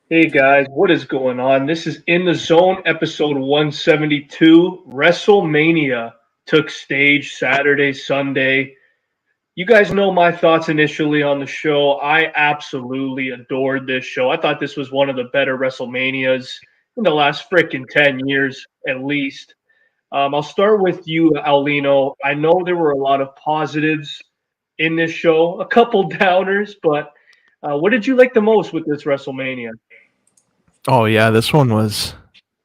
Hey guys, what is going on? This is In the Zone, episode 172. WrestleMania took stage Saturday, Sunday. You guys know my thoughts initially on the show. I absolutely adored this show. I thought this was one of the better WrestleManias in the last freaking 10 years, at least. I'll start with you, Aulino. I know there were a lot of positives in this show, a couple downers, but what did you like the most with this WrestleMania? Oh yeah, this one was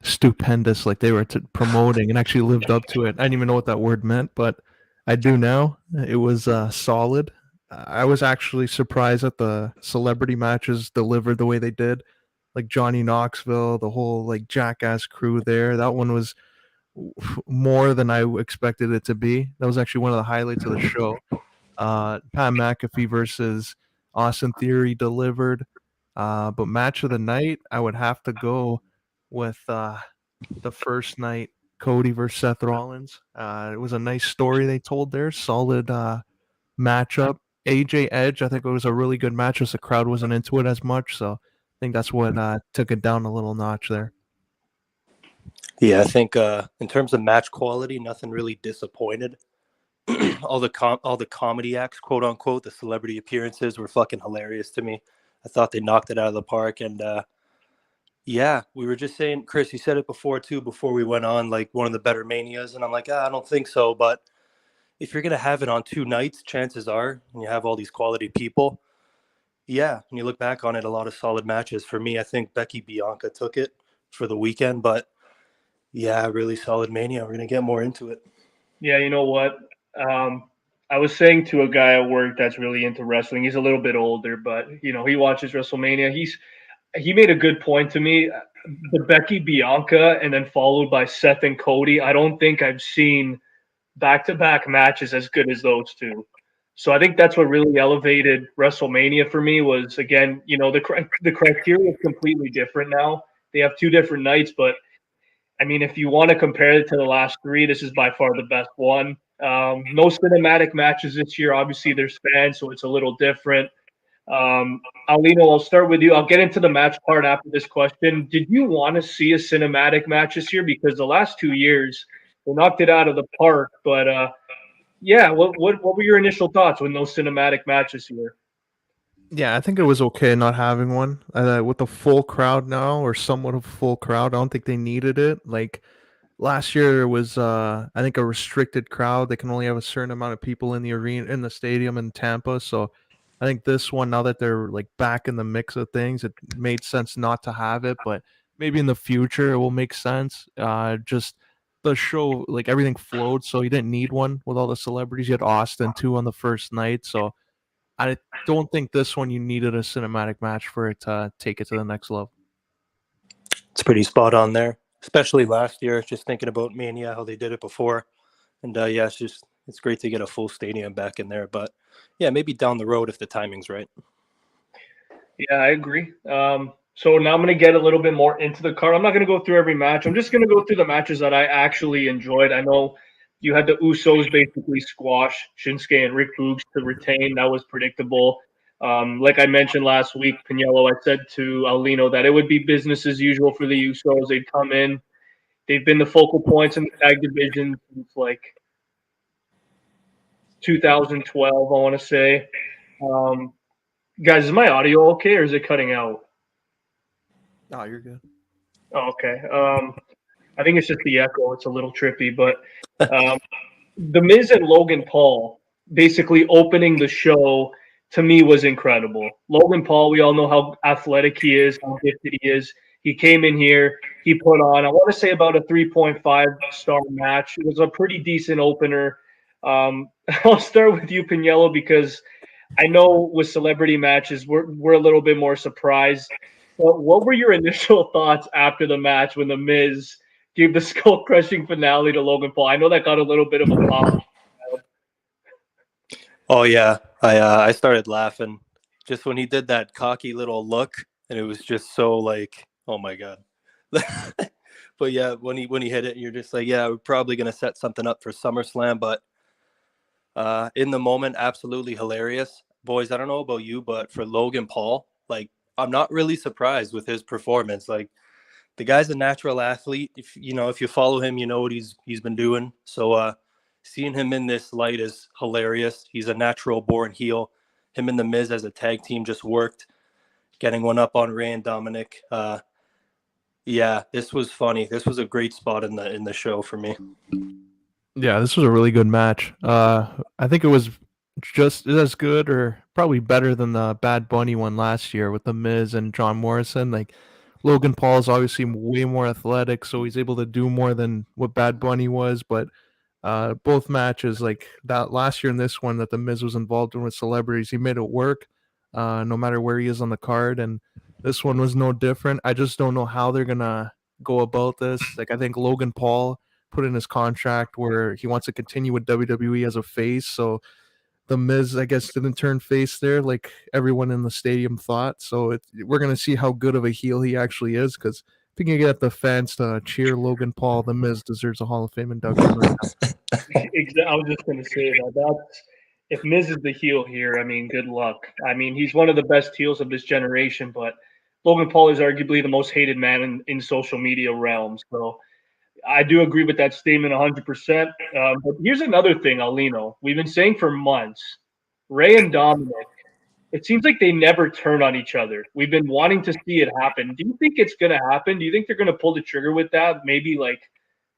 stupendous. Like they were promoting and actually lived up to it. I didn't even know what that word meant, but I do now. It was solid. I was actually surprised that the celebrity matches delivered the way they did. Like Johnny Knoxville, the whole like jackass crew there. That one was more than I expected it to be. That was actually one of the highlights of the show. Pat McAfee versus Austin Theory delivered. But match of the night, I would have to go with the first night, Cody versus Seth Rollins. It was a nice story they told there. Solid matchup. AJ Edge, I think it was a really good match. As the crowd wasn't into it as much, so I think that's what took it down a little notch there. Yeah, I think in terms of match quality, nothing really disappointed. All the comedy acts, quote unquote, the celebrity appearances were fucking hilarious to me. I thought they knocked it out of the park, and yeah, we were just saying, Chris, you said it before too, before we went on, like one of the better manias, and I'm like, I don't think so, but if you're gonna have it on two nights, chances are, and you have all these quality people, yeah, and you look back on it, a lot of solid matches. For me, I think Becky Bianca took it for the weekend, but yeah, really solid mania. We're gonna get more into it. Yeah, you know what? Um, I was saying to a guy at work that's really into wrestling. He's a little bit older, but he watches WrestleMania. He made a good point to me. The Becky Bianca and then followed by Seth and Cody. I don't think I've seen back-to-back matches as good as those two. So I think that's what really elevated WrestleMania for me was again, the criteria is completely different now. They have two different nights, but I mean, if you want to compare it to the last three, this is by far the best one. No cinematic matches this year. Obviously, there's fans, so it's a little different. Alino, I'll start with you. I'll get into the match part after this question. Did you want to see a cinematic match this year? Because the last 2 years, they knocked it out of the park. But yeah, what were your initial thoughts when those cinematic matches here? Yeah, I think it was okay not having one with a full crowd now, or somewhat of a full crowd. I don't think they needed it. Like last year was I think a restricted crowd. They can only have a certain amount of people in the arena in the stadium in Tampa. So I think this one, now that they're like back in the mix of things, it made sense not to have it, but maybe in the future it will make sense. Just the show, like everything flowed, so you didn't need one with all the celebrities. You had Austin too on the first night, so I don't think this one you needed a cinematic match for it to take it to the next level. It's pretty spot on there, especially last year. Just thinking about Mania, how they did it before, and yeah, it's great to get a full stadium back in there. But yeah, maybe down the road if the timing's right. Yeah, I agree. So now I'm going to get a little bit more into the card. I'm not going to go through every match. I'm just going to go through the matches that I actually enjoyed. I know you had the Usos basically squash Shinsuke and Rick Boogs to retain. That was predictable. Like I mentioned last week, Pagniello, I said to Alino that it would be business as usual for the Usos. They'd come in. They've been the focal points in the tag division since like 2012, I want to say. Um, guys, is my audio okay or is it cutting out? Oh, you're good. Oh, okay. I think it's just the echo. It's a little trippy, but um, the Miz and Logan Paul basically opening the show to me was incredible. Logan Paul, we all know how athletic he is, how gifted he is. He came in here, he put on, I want to say about a 3.5 star match. It was a pretty decent opener. I'll start with you, Piniello, because I know with celebrity matches, we're a little bit more surprised. What were your initial thoughts after the match when the Miz gave the skull crushing finale to Logan Paul? I know that got a little bit of a pop. Oh yeah, I started laughing just when he did that cocky little look, and it was just so like, oh my god. But yeah, when he hit it, you're just like, yeah, we're probably gonna set something up for SummerSlam, but in the moment, absolutely hilarious. Boys, I don't know about you, but for Logan Paul, like I'm not really surprised with his performance. Like, the guy's a natural athlete. If you follow him, you know what he's been doing. So seeing him in this light is hilarious. He's a natural born heel. Him and the Miz as a tag team just worked. Getting one up on Ray and Dominic. Yeah, this was funny. This was a great spot in the show for me. Yeah, this was a really good match. I think it was just as good or probably better than the Bad Bunny one last year with the Miz and John Morrison. Like Logan Paul is obviously way more athletic, so he's able to do more than what Bad Bunny was. But both matches, like that last year and this one that the Miz was involved in with celebrities, he made it work, no matter where he is on the card. And this one was no different. I just don't know how they're gonna go about this. Like I think Logan Paul put in his contract where he wants to continue with WWE as a face. So the Miz, I guess, didn't turn face there like everyone in the stadium thought. So we're going to see how good of a heel he actually is, because if he can get the fans to cheer Logan Paul, the Miz deserves a Hall of Fame induction right now. I was just going to say that. If Miz is the heel here, I mean, good luck. I mean, he's one of the best heels of this generation, but Logan Paul is arguably the most hated man in social media realm. So I do agree with that statement 100%. But here's another thing, Aulino. We've been saying for months, Ray and Dominic, it seems like they never turn on each other. We've been wanting to see it happen. Do you think it's going to happen? Do you think they're going to pull the trigger with that? Maybe like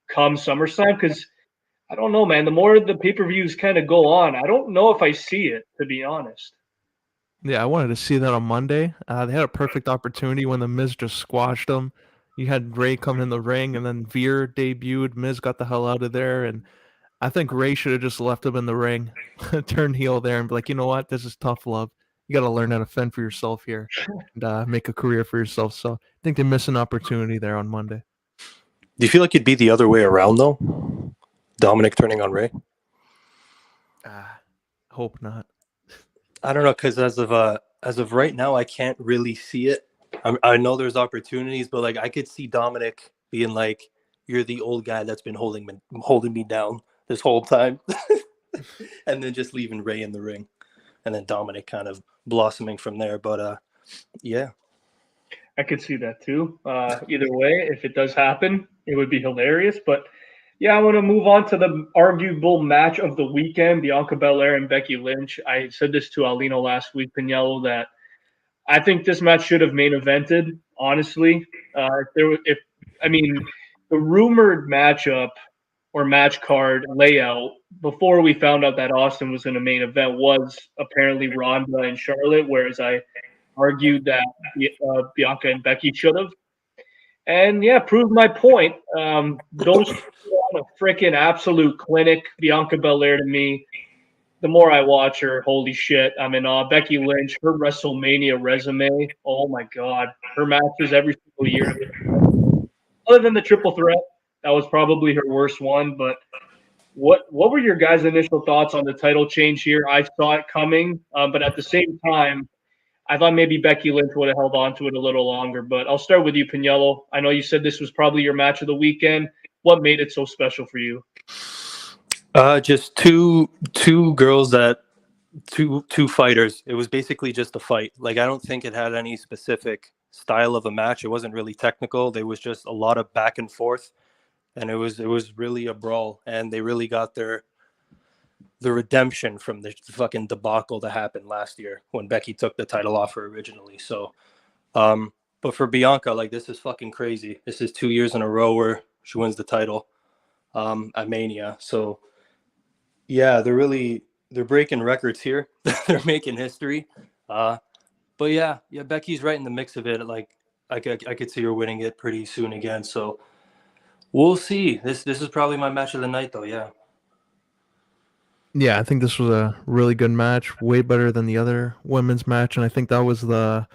come SummerSlam? Because I don't know, man. The more the pay-per-views kind of go on, I don't know if I see it, to be honest. Yeah, I wanted to see that on Monday. They had a perfect opportunity when the Miz just squashed them. You had Ray come in the ring, and then Veer debuted. Miz got the hell out of there, and I think Ray should have just left him in the ring, turned heel there, and be like, you know what? This is tough love. You got to learn how to fend for yourself here and make a career for yourself. So I think they missed an opportunity there on Monday. Do you feel like it'd be the other way around, though? Dominic turning on Ray? Hope not. I don't know, because as of right now, I can't really see it. I know there's opportunities, but like I could see Dominic being like, "You're the old guy that's been holding me down this whole time," and then just leaving Ray in the ring, and then Dominic kind of blossoming from there. But yeah, I could see that too. Either way, if it does happen, it would be hilarious. But yeah, I want to move on to the arguable match of the weekend: Bianca Belair and Becky Lynch. I said this to Aulino last week, Pagniello, that I think this match should have main evented. Honestly, the rumored matchup or match card layout before we found out that Austin was in a main event was apparently Ronda and Charlotte, whereas I argued that Bianca and Becky should have. And yeah, proved my point. Those two are on a freaking absolute clinic. Bianca Belair to me, the more I watch her, holy shit, I'm in awe. Becky Lynch, her WrestleMania resume, oh my god, her matches every single year. Other than the triple threat, that was probably her worst one. But what were your guys' initial thoughts on the title change here? I saw it coming, but at the same time, I thought maybe Becky Lynch would have held on to it a little longer. But I'll start with you, Pagniello. I know you said this was probably your match of the weekend. What made it so special for you? just two girls that two fighters. It was basically just a fight. Like I don't think it had any specific style of a match. It wasn't really technical. There was just a lot of back and forth, and it was really a brawl. And they really got the redemption from the fucking debacle that happened last year when Becky took the title off her originally. So, but for Bianca, like this is fucking crazy. This is 2 years in a row where she wins the title at Mania. So, yeah, they're breaking records here. They're making history. But yeah, Becky's right in the mix of it. Like I could see her winning it pretty soon again. So we'll see. This is probably my match of the night, though. Yeah. Yeah, I think this was a really good match, way better than the other women's match, and I think that was the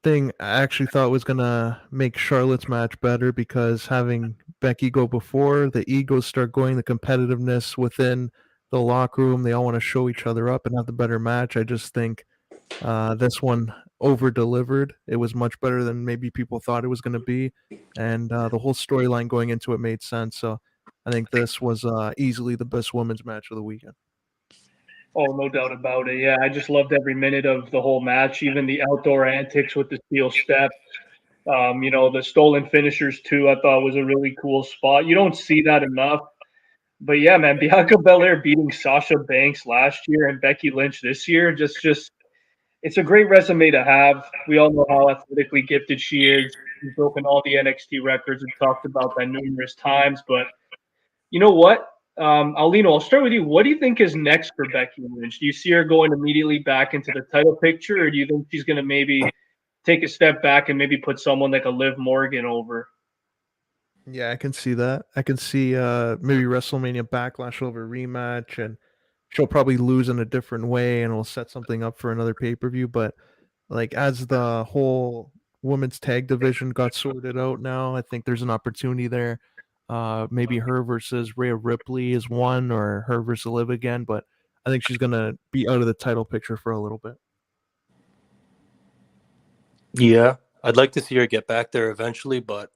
thing I actually thought was gonna make Charlotte's match better, because having Becky go before, the egos start going, the competitiveness within the locker room, they all want to show each other up and have the better match. I just think this one over delivered. It was much better than maybe people thought it was going to be, and the whole storyline going into it made sense. So I think this was easily the best women's match of the weekend. Oh, no doubt about it. Yeah, I just loved every minute of the whole match, even the outdoor antics with the steel steps. The stolen finishers too, I thought was a really cool spot. You don't see that enough. But yeah, man, Bianca Belair beating Sasha Banks last year and Becky Lynch this year, just it's a great resume to have. We all know how athletically gifted she is. She's broken all the NXT records. We've talked about that numerous times. But you know what? Aulino, I'll start with you. What do you think is next for Becky Lynch? Do you see her going immediately back into the title picture, or do you think she's going to maybe take a step back and maybe put someone like a Liv Morgan over? Yeah, I can see that. I can see maybe WrestleMania Backlash over rematch, and she'll probably lose in a different way, and it'll set something up for another pay per view. But like as the whole women's tag division got sorted out now, I think there's an opportunity there. Maybe her versus Rhea Ripley is one, or her versus Liv again. But I think she's gonna be out of the title picture for a little bit. Yeah, I'd like to see her get back there eventually, but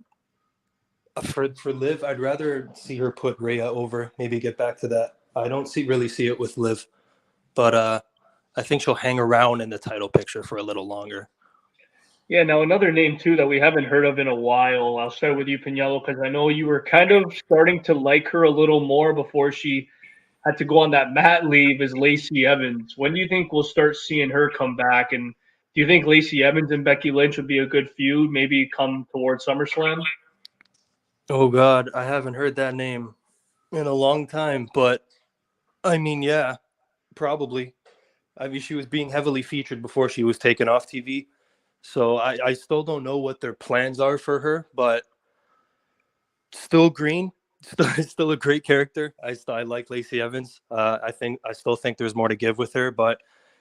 for Liv, I'd rather see her put Rhea over, maybe get back to that. I don't really see it with Liv, but I think she'll hang around in the title picture for a little longer. Yeah, now another name too that we haven't heard of in a while. I'll start with you, Pagniello, because I know you were kind of starting to like her a little more before she had to go on that mat leave is Lacey Evans. When do you think we'll start seeing her come back? And do you think Lacey Evans and Becky Lynch would be a good feud, maybe come towards SummerSlam? Oh God, I haven't heard that name in a long time, but I mean, yeah, probably. I mean, she was being heavily featured before she was taken off TV. So I still don't know what their plans are for her, but still green, still a great character. I like Lacey Evans. I still think there's more to give with her, but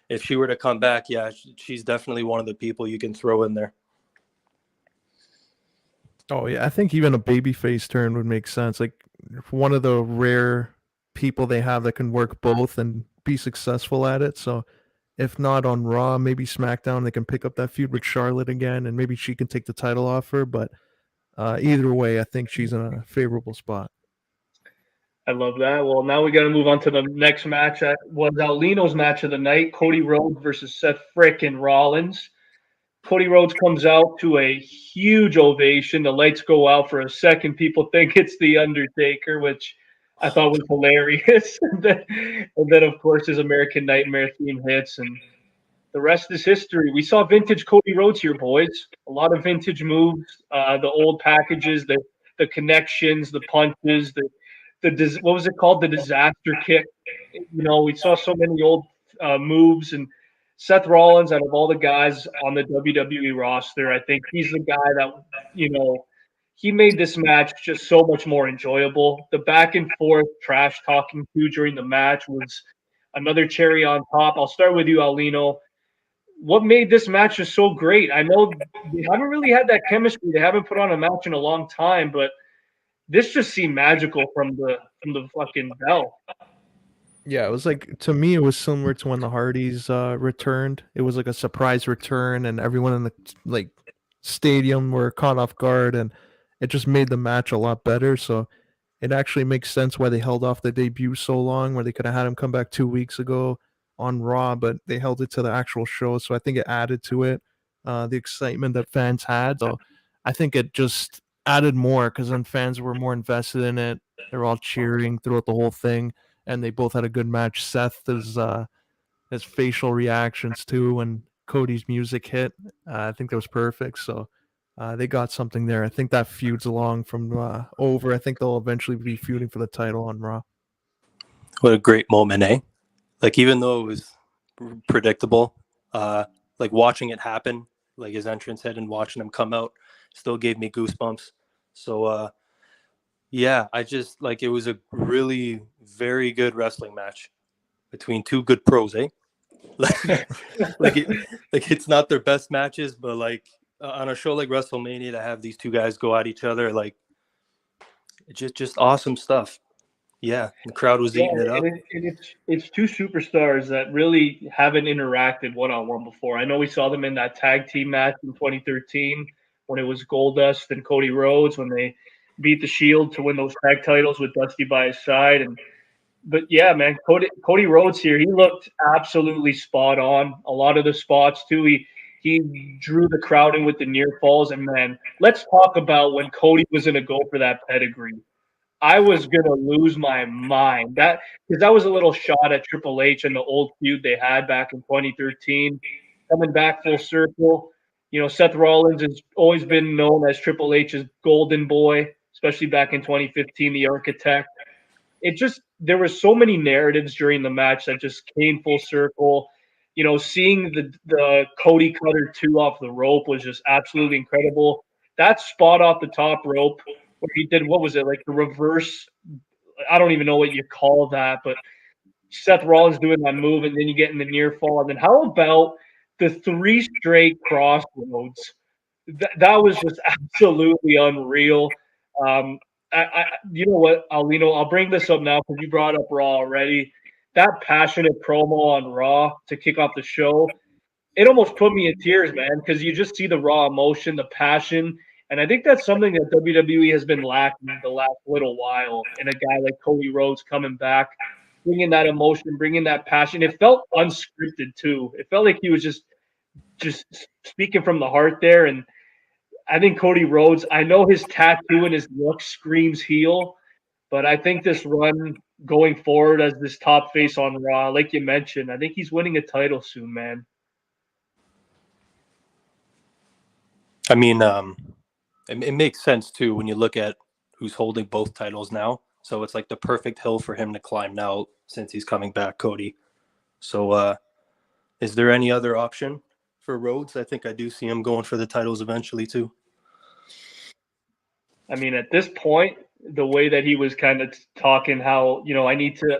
if she were to come back, yeah, she's definitely one of the people you can throw in there. Oh yeah, I think even a babyface turn would make sense. Like one of the rare people they have that can work both and be successful at it. So if not on Raw, maybe SmackDown, they can pick up that feud with Charlotte again, and maybe she can take the title off her. But either way, I think she's in a favorable spot. I love that. Well, now we got to move on to the next match. That was Aulino's match of the night: Cody Rhodes versus Seth frickin' Rollins. Cody Rhodes comes out to a huge ovation. The lights go out for a second. People think it's The Undertaker, which I thought was hilarious. And then, of course, his American Nightmare theme hits, and the rest is history. We saw vintage Cody Rhodes here, boys. A lot of vintage moves, the old packages, the connections, the punches, what was it called? The disaster kick. We saw so many old moves, and Seth Rollins, out of all the guys on the WWE roster, I think he's the guy that he made this match just so much more enjoyable. The back and forth trash talking too during the match was another cherry on top. I'll start with you, Aulino. What made this match just so great? I know they haven't really had that chemistry. They haven't put on a match in a long time, but this just seemed magical from the fucking bell. Yeah, it was like to me, it was similar to when the Hardys returned. It was like a surprise return, and everyone in the like stadium were caught off guard, and it just made the match a lot better. So it actually makes sense why they held off the debut so long, where they could have had him come back 2 weeks ago on Raw, but they held it to the actual show. So I think it added to it, the excitement that fans had. So I think it just added more because then fans were more invested in it. They were all cheering throughout the whole thing, and they both had a good match. Seth his facial reactions too when Cody's music hit, I think that was perfect. So they got something there. I think that feud's along from over. I think they'll eventually be feuding for the title on Raw. What a great moment, eh? Like, even though it was predictable, like watching it happen, like his entrance hit and watching him come out still gave me goosebumps. So yeah, I just like it was a really very good wrestling match between two good pros, eh? like it's not their best matches, but like on a show like WrestleMania to have these two guys go at each other, like just awesome stuff. Yeah, the crowd was eating it up. It's two superstars that really haven't interacted one-on-one before. I know we saw them in that tag team match in 2013 when it was Goldust and Cody Rhodes when they beat the Shield to win those tag titles with Dusty by his side. And but yeah, man, Cody Rhodes here, he looked absolutely spot on. A lot of the spots too. He drew the crowd in with the near falls, and man, let's talk about when Cody was gonna go for that pedigree. I was gonna lose my mind. Because that was a little shot at Triple H and the old feud they had back in 2013, coming back full circle. You know, Seth Rollins has always been known as Triple H's golden boy, especially back in 2015, the Architect. There were so many narratives during the match that just came full circle. You know, seeing the Cody Cutter 2 off the rope was just absolutely incredible. That spot off the top rope where he did, what was it, like the reverse? I don't even know what you call that, but Seth Rollins doing that move, and then you get in the near fall. And then how about the 3 straight crossroads? That was just absolutely unreal. You know what, Aulino, I'll bring this up now because you brought up Raw already. That passionate promo on Raw to kick off the show, it almost put me in tears, man, because you just see the raw emotion, the passion. And I think that's something that WWE has been lacking the last little while in a guy like Cody Rhodes coming back, bringing that emotion, bringing that passion. It felt unscripted, too. It felt like he was just speaking from the heart there. And I think Cody Rhodes, I know his tattoo and his look screams heel, but I think this run going forward as this top face on Raw, like you mentioned, I think he's winning a title soon, man. I mean, it makes sense too when you look at who's holding both titles now. So it's like the perfect hill for him to climb now since he's coming back, Cody. So is there any other option for Rhodes? I think I do see him going for the titles eventually too. I mean, at this point, the way that he was kind of talking how, you know,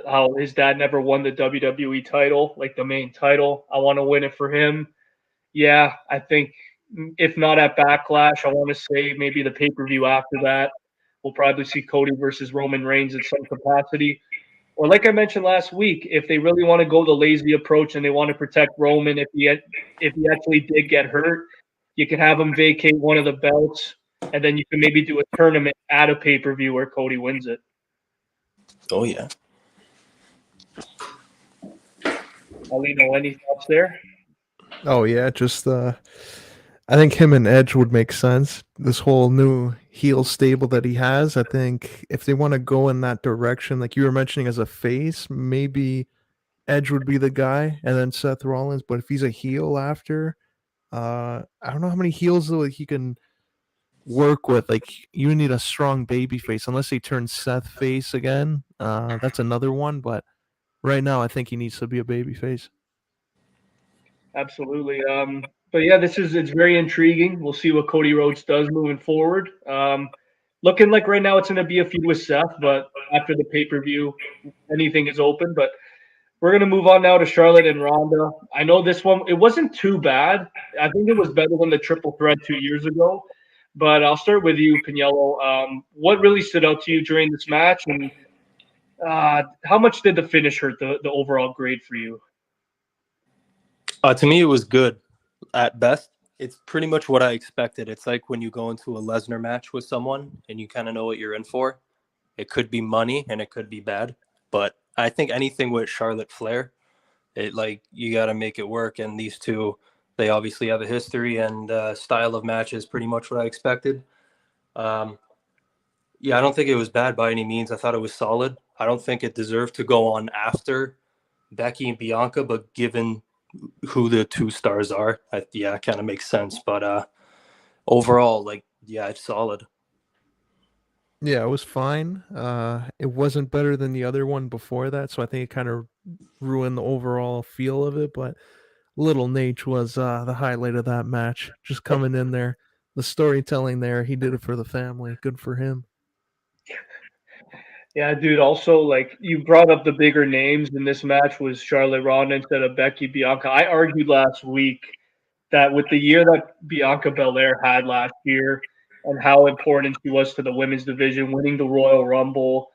how his dad never won the WWE title, like the main title. I want to win it for him. Yeah, I think if not at Backlash, I want to say maybe the pay-per-view after that. We'll probably see Cody versus Roman Reigns in some capacity. Or like I mentioned last week, if they really want to go the lazy approach and they want to protect Roman, if he actually did get hurt, you can have him vacate one of the belts, and then you can maybe do a tournament at a pay-per-view where Cody wins it. Oh, yeah. Aulino, any thoughts there? Oh yeah, just I think him and Edge would make sense. This whole new heel stable that he has, I think if they want to go in that direction, like you were mentioning as a face, maybe Edge would be the guy, and then Seth Rollins. But if he's a heel after, I don't know how many heels though he can work with. Like you need a strong baby face, unless they turn Seth face again. That's another one. But right now, I think he needs to be a baby face. Absolutely. But yeah, it's very intriguing. We'll see what Cody Rhodes does moving forward. Looking like right now it's going to be a feud with Seth, but after the pay-per-view, anything is open. But we're going to move on now to Charlotte and Ronda. I know this one, it wasn't too bad. I think it was better than the triple threat 2 years ago. But I'll start with you, Pagniello. What really stood out to you during this match, and how much did the finish hurt the overall grade for you? To me, it was good at best. It's pretty much what I expected. It's like when you go into a Lesnar match with someone and you kind of know what you're in for. It could be money and it could be bad. But I think anything with Charlotte Flair, you got to make it work. And these two, they obviously have a history and style of matches, pretty much what I expected. Yeah, I don't think it was bad by any means. I thought it was solid. I don't think it deserved to go on after Becky and Bianca, but given who the two stars are, it kind of makes sense. But overall, it's solid. Yeah, it was fine. It wasn't better than the other one before that, so I think it kind of ruined the overall feel of it. But Little Nate was the highlight of that match. Just coming in there, the storytelling there, he did it for the family. Good for him. Yeah, dude. Also, like you brought up the bigger names in this match was Charlotte Ronda instead of Becky Bianca. I argued last week that with the year that Bianca Belair had last year and how important she was to the women's division, winning the Royal Rumble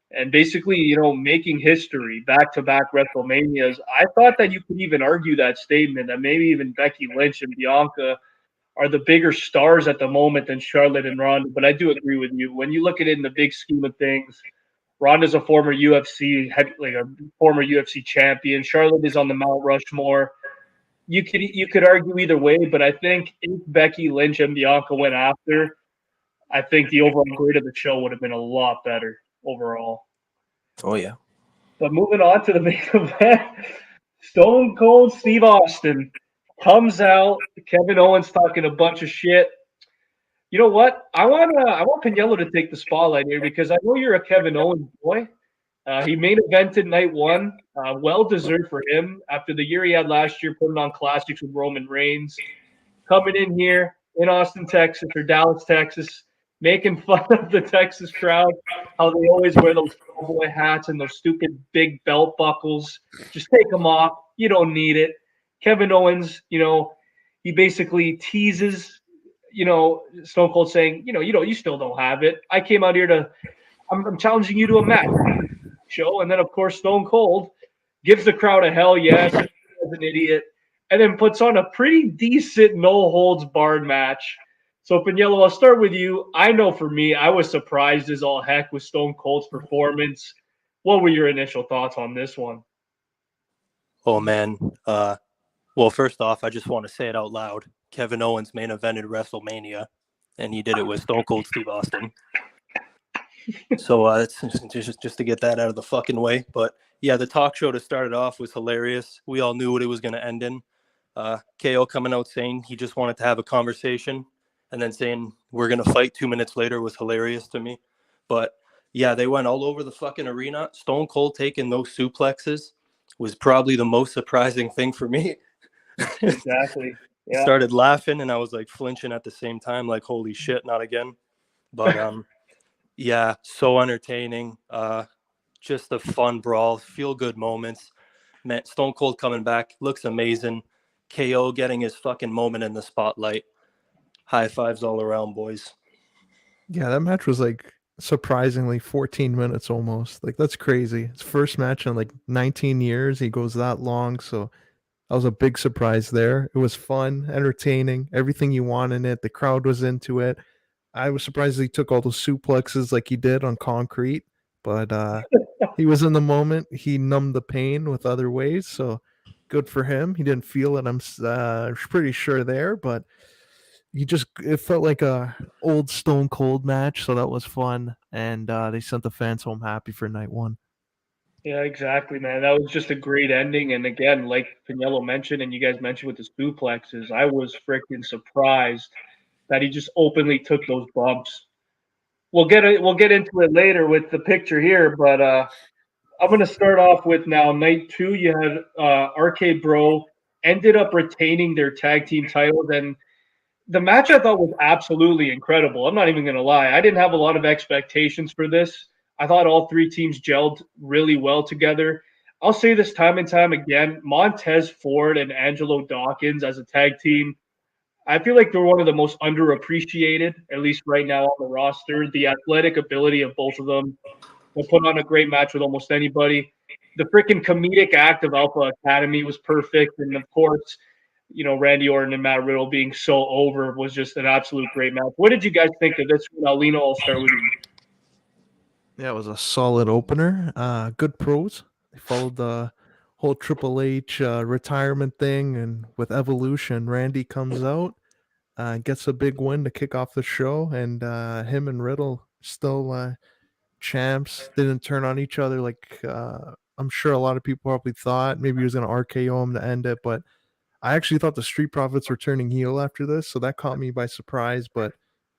and basically, making history back-to-back WrestleManias, I thought that you could even argue that statement that maybe even Becky Lynch and Bianca are the bigger stars at the moment than Charlotte and Ronda. But I do agree with you. When you look at it in the big scheme of things, Ronda's a former UFC like a former UFC champion. Charlotte is on the Mount Rushmore. You could argue either way, but I think if Becky Lynch and Bianca went after, I think the overall grade of the show would have been a lot better overall. Oh yeah. But moving on to the main event, Stone Cold Steve Austin comes out. Kevin Owens talking a bunch of shit. You know what? I want Pagniello to take the spotlight here because I know you're a Kevin Owens boy. He main evented night one. Well deserved for him after the year he had last year, putting on classics with Roman Reigns. Coming in here in Austin, Texas, or Dallas, Texas, making fun of the Texas crowd, how they always wear those cowboy hats and those stupid big belt buckles. Just take them off. You don't need it. Kevin Owens, he basically teases, Stone Cold saying, you still don't have it. I came out here I'm challenging you to a match show. And then, of course, Stone Cold gives the crowd a hell yes as an idiot, and then puts on a pretty decent no-holds-barred match. So, Pagniello, I'll start with you. I know for me, I was surprised as all heck with Stone Cold's performance. What were your initial thoughts on this one? Oh, man. Well, first off, I just want to say it out loud. Kevin Owens main evented WrestleMania, and he did it with Stone Cold Steve Austin. So it's just to get that out of the fucking way. But yeah, the talk show to start it off was hilarious. We all knew what it was going to end in. KO coming out saying he just wanted to have a conversation, and then saying we're going to fight 2 minutes later was hilarious to me. But yeah, they went all over the fucking arena. Stone Cold taking those suplexes was probably the most surprising thing for me. Exactly. Yeah. Started laughing, and I was like flinching at the same time, like, holy shit, not again. But yeah, so entertaining. Just a fun brawl, feel good moments. Man, Stone Cold coming back looks amazing. KO getting his fucking moment in the spotlight. High fives all around, boys. Yeah, that match was like surprisingly 14 minutes almost. Like, that's crazy. His first match in like 19 years. He goes that long. So that was a big surprise there. It was fun, entertaining, everything you want in it. The crowd was into it. I was surprised he took all those suplexes like he did on concrete, but he was in the moment. He numbed the pain with other ways, so good for him. He didn't feel it. I'm pretty sure there, but it felt like a old Stone Cold match, so that was fun, and they sent the fans home happy for night one. Yeah, exactly, man. That was just a great ending. And again, like Pagniello mentioned, and you guys mentioned with the suplexes, I was freaking surprised that he just openly took those bumps. We'll get into it later with the picture here, but I'm going to start off with now night two. You had RK Bro ended up retaining their tag team titles, and the match I thought was absolutely incredible. I'm not even going to lie. I didn't have a lot of expectations for this. I thought all three teams gelled really well together. I'll say this time and time again, Montez Ford and Angelo Dawkins as a tag team, I feel like they're one of the most underappreciated, at least right now on the roster. The athletic ability of both of them. They put on a great match with almost anybody. The freaking comedic act of Alpha Academy was perfect. And of course, Randy Orton and Matt Riddle being so over was just an absolute great match. What did you guys think of this one? Aulino, I'll start with you. Yeah, it was a solid opener. Good pros. They followed the whole Triple H retirement thing, and with Evolution, Randy comes out, gets a big win to kick off the show, and him and Riddle still champs. They didn't turn on each other like I'm sure a lot of people probably thought. Maybe he was going to RKO him to end it, but I actually thought the Street Profits were turning heel after this, so that caught me by surprise. But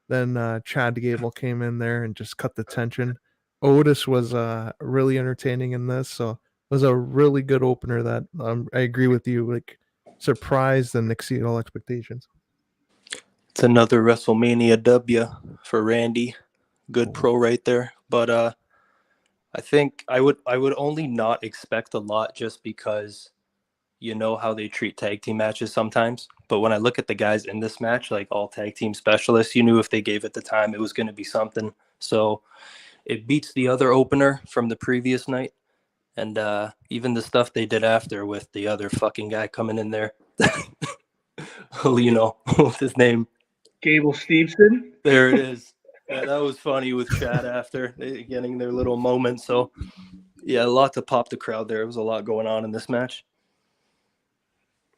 then Chad Gable came in there and just cut the tension. Otis was really entertaining in this, so it was a really good opener that I agree with you, like surprised and exceeded all expectations. It's another WrestleMania W for Randy. Good pro right there. But I think I would only not expect a lot just because you know how they treat tag team matches sometimes. But when I look at the guys in this match, like all tag team specialists, you knew if they gave it the time, it was going to be something. So it beats the other opener from the previous night. And even the stuff they did after with the other fucking guy coming in there. Aulino, what's his name? Gable Steveson. There it is. Yeah, that was funny with Chad after getting their little moment. So, yeah, a lot to pop the crowd there. There was a lot going on in this match.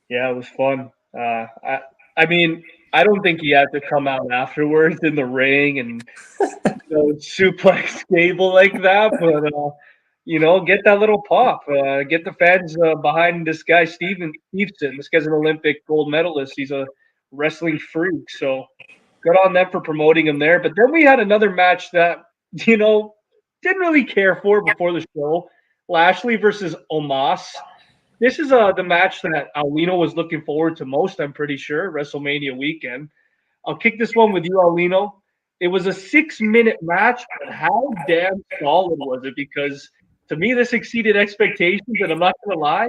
Yeah, it was fun. I mean, I don't think he had to come out afterwards in the ring and suplex Gable like that, but get that little pop, get the fans behind this guy, Stevenson. This guy's an Olympic gold medalist. He's a wrestling freak, so good on them for promoting him there. But then we had another match that didn't really care for before the show. Lashley versus Omos. This is the match that Aulino was looking forward to most, I'm pretty sure, WrestleMania weekend. I'll kick this one with you, Aulino. It was a 6-minute match, but how damn solid was it? Because to me, this exceeded expectations, and I'm not going to lie.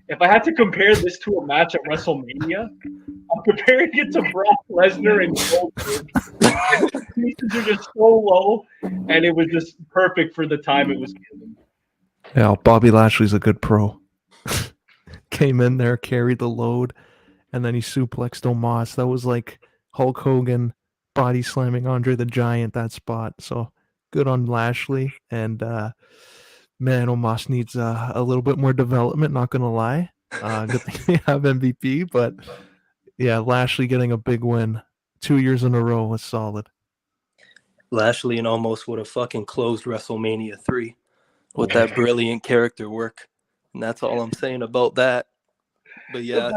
If I had to compare this to a match at WrestleMania, I'm comparing it to Brock Lesnar and Goldberg. The pieces are just so low, and it was just perfect for the time it was given. Yeah, Bobby Lashley's a good pro. Came in there, carried the load, and then he suplexed Omos. That was like Hulk Hogan body slamming Andre the Giant, that spot. So good on Lashley. And man, Omos needs a little bit more development, not going to lie. Good thing they have MVP, but yeah, Lashley getting a big win 2 years in a row was solid. Lashley and almost would have fucking closed WrestleMania 3 with that brilliant character work. And that's all I'm saying about that. But yeah.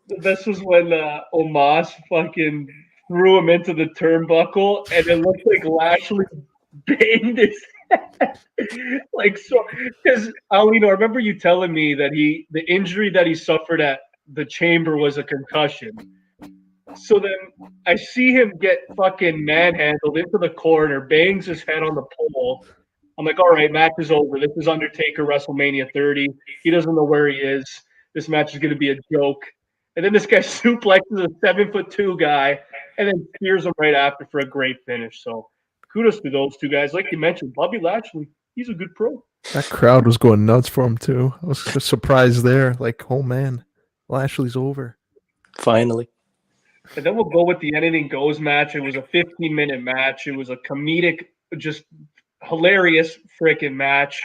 The best was when Omos fucking threw him into the turnbuckle, and it looked like Lashley banged his head. Like, so, because Aulino, I remember you telling me that the injury that he suffered at the Chamber was a concussion. So then I see him get fucking manhandled into the corner, bangs his head on the pole. I'm like, all right, match is over. This is Undertaker WrestleMania 30. He doesn't know where he is. This match is going to be a joke. And then this guy suplexes a 7'2" guy and then spears him right after for a great finish. So kudos to those two guys. Like you mentioned, Bobby Lashley, he's a good pro. That crowd was going nuts for him too. I was surprised there. Like, oh man, Lashley's over. Finally. And then we'll go with the Anything Goes match. It was a 15-minute match. It was a comedic, just hilarious freaking match.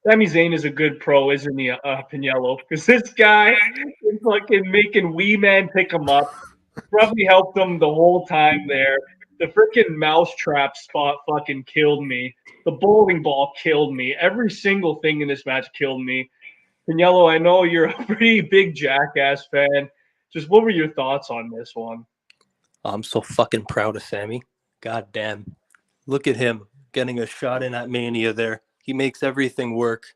Sami Zayn is a good pro, isn't he, Pagniello? Because this guy is fucking making Wee Man pick him up. Probably helped him the whole time there. The freaking mousetrap spot fucking killed me. The bowling ball killed me. Every single thing in this match killed me. Pagniello, I know you're a pretty big Jackass fan. Just what were your thoughts on this one? I'm so fucking proud of Sammy. God damn. Look at him getting a shot in at Mania there. He makes everything work.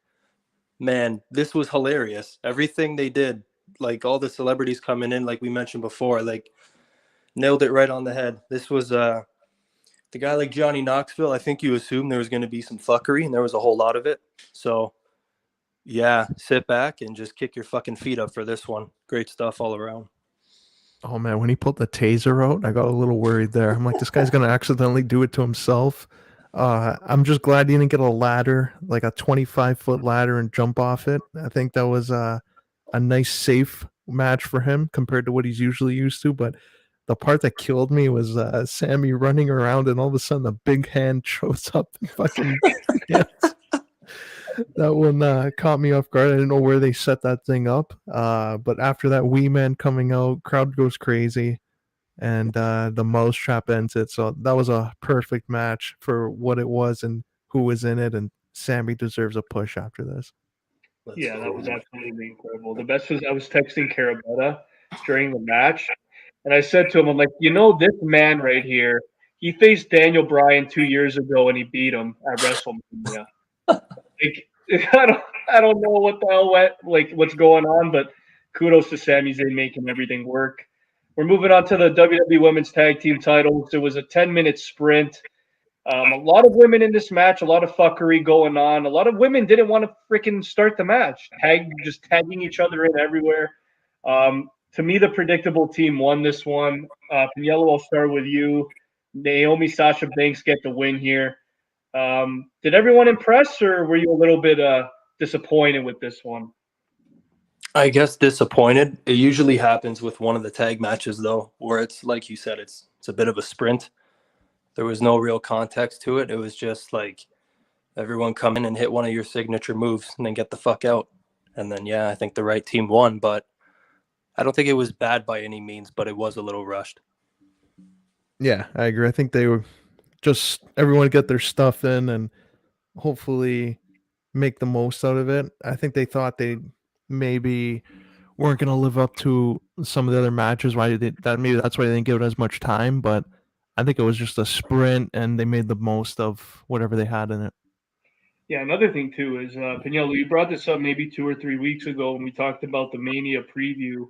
Man, this was hilarious. Everything they did, like all the celebrities coming in, like we mentioned before, like nailed it right on the head. This was the guy like Johnny Knoxville. I think you assumed there was going to be some fuckery, and there was a whole lot of it. So, yeah, sit back and just kick your fucking feet up for this one. Great stuff all around. Oh man, when he pulled the taser out, I got a little worried there. I'm like, this guy's going to accidentally do it to himself. I'm just glad he didn't get a ladder, like a 25-foot ladder, and jump off it. I think that was a nice, safe match for him compared to what he's usually used to. But the part that killed me was Sammy running around, and all of a sudden, a big hand shows up and fucking that one caught me off guard. I didn't know where they set that thing up. But after that Wee Man coming out, crowd goes crazy. And the mousetrap ends it. So that was a perfect match for what it was and who was in it. And Sammy deserves a push after this. Yeah, that was absolutely incredible. The best was I was texting Carabetta during the match, and I said to him, I'm like, this man right here, he faced Daniel Bryan 2 years ago and he beat him at WrestleMania. Like, I don't know what the hell what's going on, but kudos to Sami Zayn making everything work. We're moving on to the WWE Women's Tag Team titles. It was a 10-minute sprint. A lot of women in this match, a lot of fuckery going on. A lot of women didn't want to freaking start the match, just tagging each other in everywhere. To me, the predictable team won this one. Pagniello, I'll start with you. Naomi, Sasha Banks get the win here. Did everyone impress, or were you a little bit disappointed with this one? I guess disappointed. It usually happens with one of the tag matches, though, where it's like you said, it's a bit of a sprint. There was no real context to it. It was just like everyone come in and hit one of your signature moves and then get the fuck out. And then, yeah, I think the right team won, but I don't think it was bad by any means, but it was a little rushed. Yeah, I agree. I think they were just everyone get their stuff in and hopefully make the most out of it. I think they thought they maybe weren't going to live up to some of the other matches. Maybe that's why they didn't give it as much time. But I think it was just a sprint, and they made the most of whatever they had in it. Yeah, another thing too is Pagniello, you brought this up maybe 2 or 3 weeks ago when we talked about the Mania preview.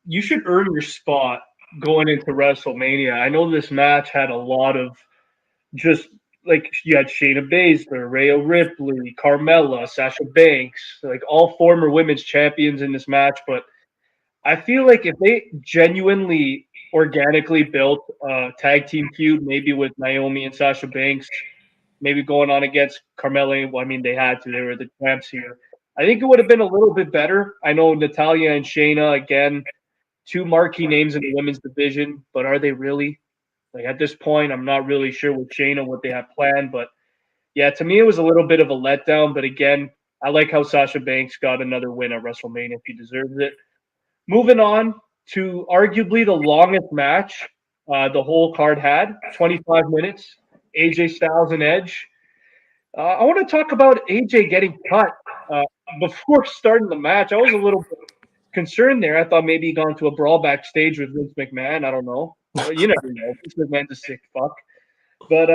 You should earn your spot going into WrestleMania. I know this match had a lot of just like you had Shayna Baszler, Rhea Ripley, Carmella, Sasha Banks, like all former women's champions in this match. But I feel like if they genuinely organically built a tag team feud, maybe with Naomi and Sasha Banks, maybe going on against Carmella. Well, I mean, they had to. They were the champs here. I think it would have been a little bit better. I know Natalya and Shayna, again, two marquee names in the women's division, but are they really? Like at this point, I'm not really sure with Shayna what they have planned. But yeah, to me, it was a little bit of a letdown. But again, I like how Sasha Banks got another win at WrestleMania. She deserves it. Moving on to arguably the longest match the whole card had, 25 minutes. AJ Styles and Edge. I want to talk about AJ getting cut before starting the match. I was a little bit concerned there. I thought maybe he got into a brawl backstage with Vince McMahon. I don't know. You never know. Vince McMahon's a sick fuck. But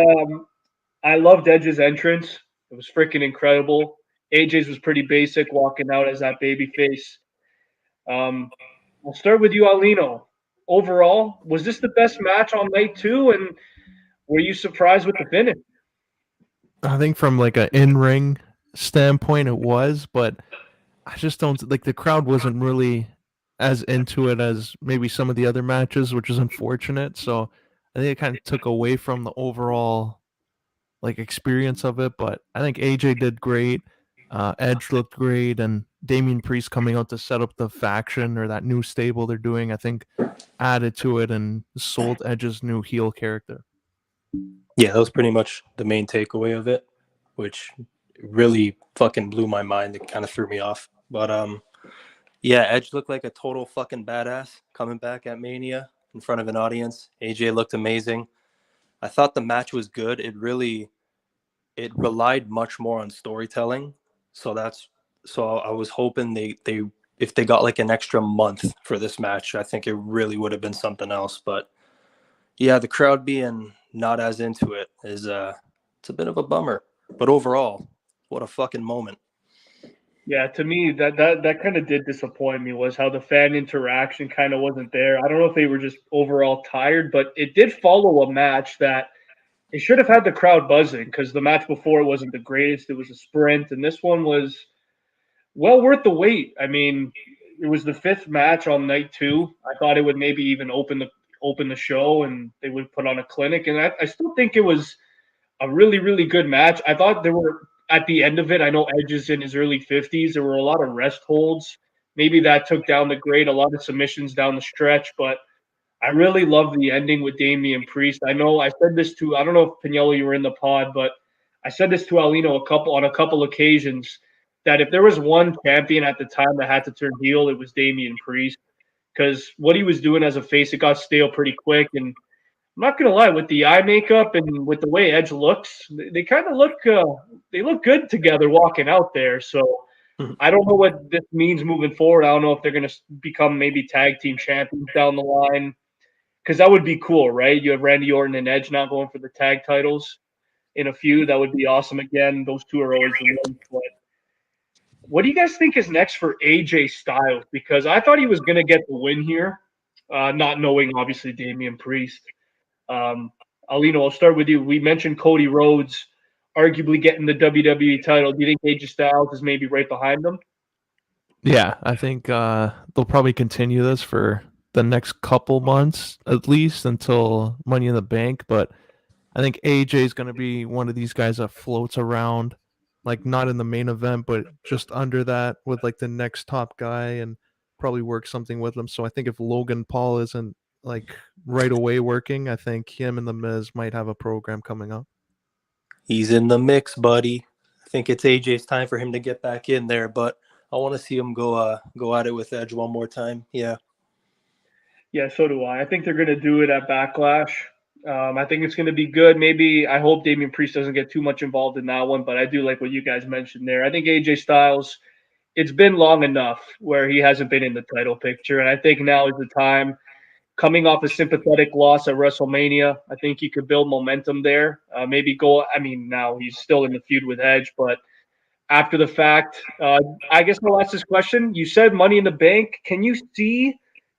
I loved Edge's entrance. It was freaking incredible. AJ's was pretty basic, walking out as that baby face. I'll start with you, Aulino. Overall, was this the best match on night two? And were you surprised with the finish? I think from like an in-ring standpoint, it was, but I just don't like the crowd wasn't really as into it as maybe some of the other matches, which is unfortunate. So I think it kind of took away from the overall like experience of it. But I think AJ did great. Edge looked great, and Damian Priest coming out to set up the faction or that new stable they're doing, I think added to it and sold Edge's new heel character. Yeah, that was pretty much the main takeaway of it, which really fucking blew my mind. It kind of threw me off. But yeah, Edge looked like a total fucking badass coming back at Mania in front of an audience. AJ looked amazing. I thought the match was good. It relied much more on storytelling. So I was hoping they if they got like an extra month for this match, I think it really would have been something else. But yeah, the crowd being not as into it is it's a bit of a bummer. But overall, what a fucking moment. Yeah, to me that kind of did disappoint me was how the fan interaction kind of wasn't there. I don't know if they were just overall tired, but it did follow a match that it should have had the crowd buzzing because the match before wasn't the greatest. It was a sprint, and this one was well worth the wait. I mean, it was the fifth match on night two. I thought it would maybe even open the show, and they would put on a clinic. And I still think it was a really, really good match. I thought there were at the end of it. I know Edge is in his early 50s. There were a lot of rest holds. Maybe that took down the grade. A lot of submissions down the stretch, but I really love the ending with Damian Priest. I know I said this to I don't know if Pagniello you were in the pod, but I said this to Aulino on a couple occasions that if there was one champion at the time that had to turn heel, it was Damian Priest because what he was doing as a face, it got stale pretty quick. And I'm not gonna lie, with the eye makeup and with the way Edge looks, they kind of look they look good together walking out there. So I don't know what this means moving forward. I don't know if they're gonna become maybe tag team champions down the line because that would be cool, right? You have Randy Orton and Edge not going for the tag titles in a feud. That would be awesome. Again, those two are always the ones. But what do you guys think is next for AJ Styles? Because I thought he was going to get the win here, not knowing obviously Damian Priest. Aulino, I'll start with you. We mentioned Cody Rhodes arguably getting the WWE title. Do you think AJ Styles is maybe right behind them? Yeah, I think they'll probably continue this for the next couple months at least until Money in the Bank. But I think AJ is going to be one of these guys that floats around, like not in the main event, but just under that with like the next top guy and probably work something with him. So I think if Logan Paul isn't like right away working, I think him and the Miz might have a program coming up. He's in the mix, buddy. I think it's AJ's time for him to get back in there, but I want to see him go at it with Edge one more time. Yeah. Yeah, so do I. I think they're going to do it at Backlash. I think it's going to be good. Maybe I hope Damian Priest doesn't get too much involved in that one, but I do like what you guys mentioned there. I think AJ Styles, it's been long enough where he hasn't been in the title picture, and I think now is the time. Coming off a sympathetic loss at WrestleMania, I think he could build momentum there. Maybe go. I mean, now he's still in the feud with Edge, but after the fact, I guess I'll ask this question. You said Money in the Bank. Can you see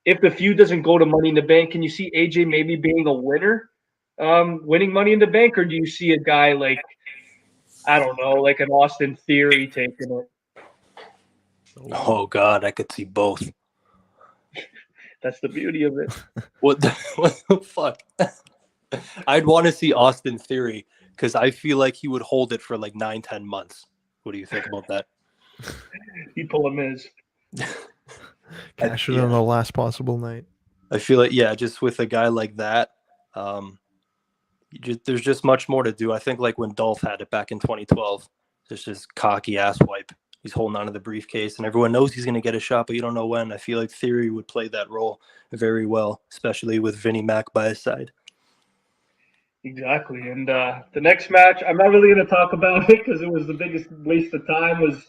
if the feud doesn't go to Money in the Bank? Can you see AJ maybe being a winner, winning Money in the Bank, or do you see a guy like I don't know, like an Austin Theory taking it? Oh God, I could see both. That's the beauty of it. What the fuck? I'd want to see Austin Theory because I feel like he would hold it for like 9-10 months. What do you think about that? He pull a Miz. Cash it on the last possible night. I feel like, yeah, just with a guy like that, there's just much more to do. I think like when Dolph had it back in 2012, it's just cocky ass wipe. He's holding onto the briefcase, and everyone knows he's going to get a shot, but you don't know when. I feel like Theory would play that role very well, especially with Vinnie Mac by his side. Exactly. And the next match, I'm not really going to talk about it because it was the biggest waste of time, was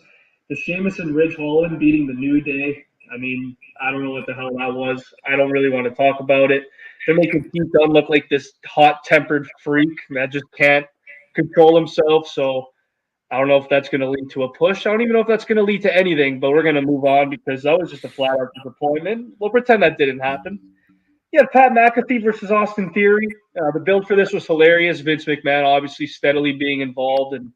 the Sheamus and Ridge Holland beating the New Day. I mean, I don't know what the hell that was. I don't really want to talk about it. They're making Pete Dunne look like this hot-tempered freak that just can't control himself, so I don't know if that's going to lead to a push. I don't even know if that's going to lead to anything, but we're going to move on because that was just a flat-out disappointment. We'll pretend that didn't happen. Yeah, Pat McAfee versus Austin Theory. The build for this was hilarious. Vince McMahon obviously steadily being involved, and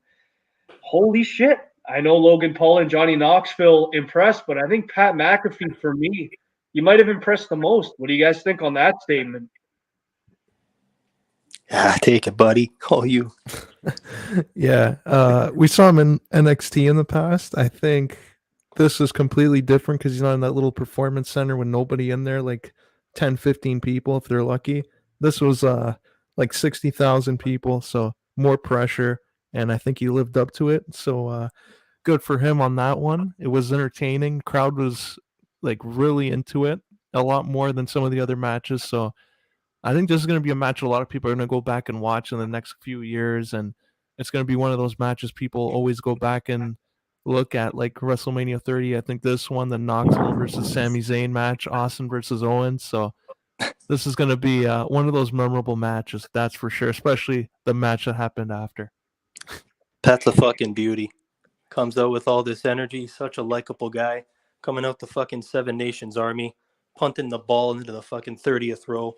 holy shit. I know Logan Paul and Johnny Knoxville impressed, but I think Pat McAfee, for me, he might have impressed the most. What do you guys think on that statement? Yeah, take it, buddy. Call you. Yeah, we saw him in NXT in the past. I think this is completely different because he's not in that little performance center with nobody in there, like 10, 15 people if they're lucky. This was like 60,000 people, so more pressure, and I think he lived up to it. So good for him on that one. It was entertaining. Crowd was like really into it, a lot more than some of the other matches. So I think this is going to be a match a lot of people are going to go back and watch in the next few years, and it's going to be one of those matches people always go back and look at, like WrestleMania 30. I think this one, the Knoxville versus Sami Zayn match, Austin versus Owens. So this is going to be one of those memorable matches, that's for sure, especially the match that happened after. Pat's a fucking beauty. Comes out with all this energy, such a likable guy, coming out the fucking Seven Nations Army, punting the ball into the fucking 30th row.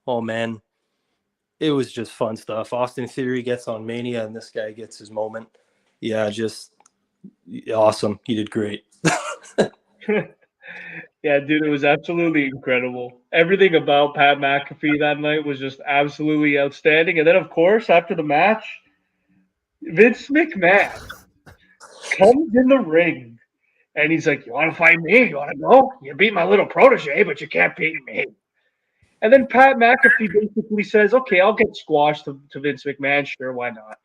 Oh, man. It was just fun stuff. Austin Theory gets on Mania, and this guy gets his moment. Yeah, just awesome. He did great. Yeah, dude, it was absolutely incredible. Everything about Pat McAfee that night was just absolutely outstanding. And then, of course, after the match, Vince McMahon comes in the ring, and he's like, "You want to fight me? You want to go? You beat my little protege, but you can't beat me." And then Pat McAfee basically says, "Okay, I'll get squashed to Vince McMahon. Sure, why not?"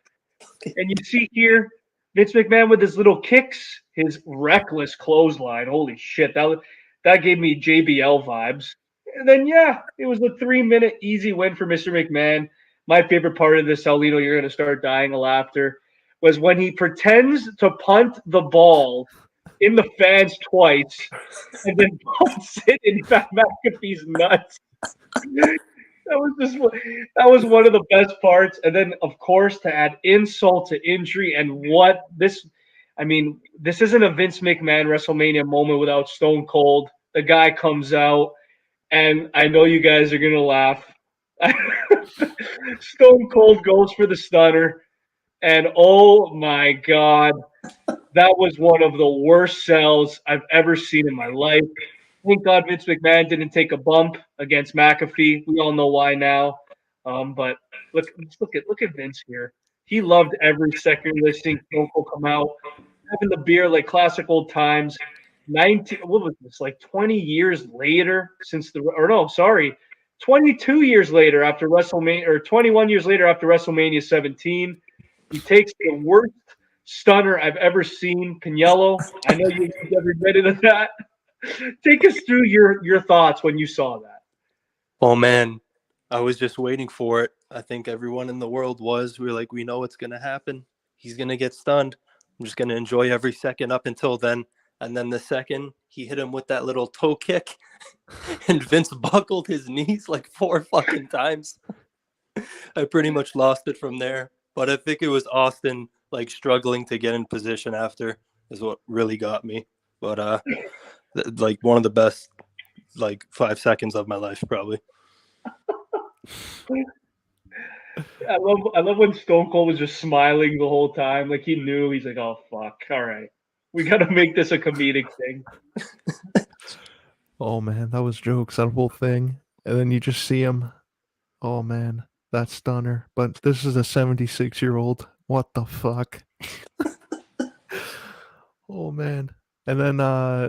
And you see here, Vince McMahon with his little kicks, his reckless clothesline. Holy shit, that gave me JBL vibes. And then, yeah, it was a 3-minute easy win for Mr. McMahon. My favorite part of this, Aulino, you're going to start dying of laughter, was when he pretends to punt the ball in the fans twice and then punts it in Pat McAfee's nuts. That was one of the best parts. And then, of course, to add insult to injury, and this isn't a Vince McMahon WrestleMania moment without Stone Cold. The guy comes out, and I know you guys are gonna laugh. Stone Cold goes for the stunner, and oh my God, that was one of the worst sells I've ever seen in my life. Thank God Vince McMahon didn't take a bump against McAfee. We all know why now. But look at Vince here. He loved every second listening Stone Cold come out, having the beer like classic old times. 20 years later since 22 years later after WrestleMania, or 21 years later after WrestleMania 17, he takes the worst stunner I've ever seen, Pagniello. I know you've every minute of that. Take us through your thoughts when you saw that. Oh man, I was just waiting for it. I think everyone in the world was. We were like, we know what's gonna happen. He's gonna get stunned. I'm just gonna enjoy every second up until then. And then the second he hit him with that little toe kick, and Vince buckled his knees like 4 fucking times. I pretty much lost it from there. But I think it was Austin like struggling to get in position after is what really got me. But like one of the best like 5 seconds of my life probably. I love when Stone Cold was just smiling the whole time, like he knew. He's like, "Oh fuck, all right, we got to make this a comedic thing." Oh man, that was jokes, that whole thing. And then you just see him. Oh man, that stunner. But this is a 76-year-old. What the fuck? Oh man. And then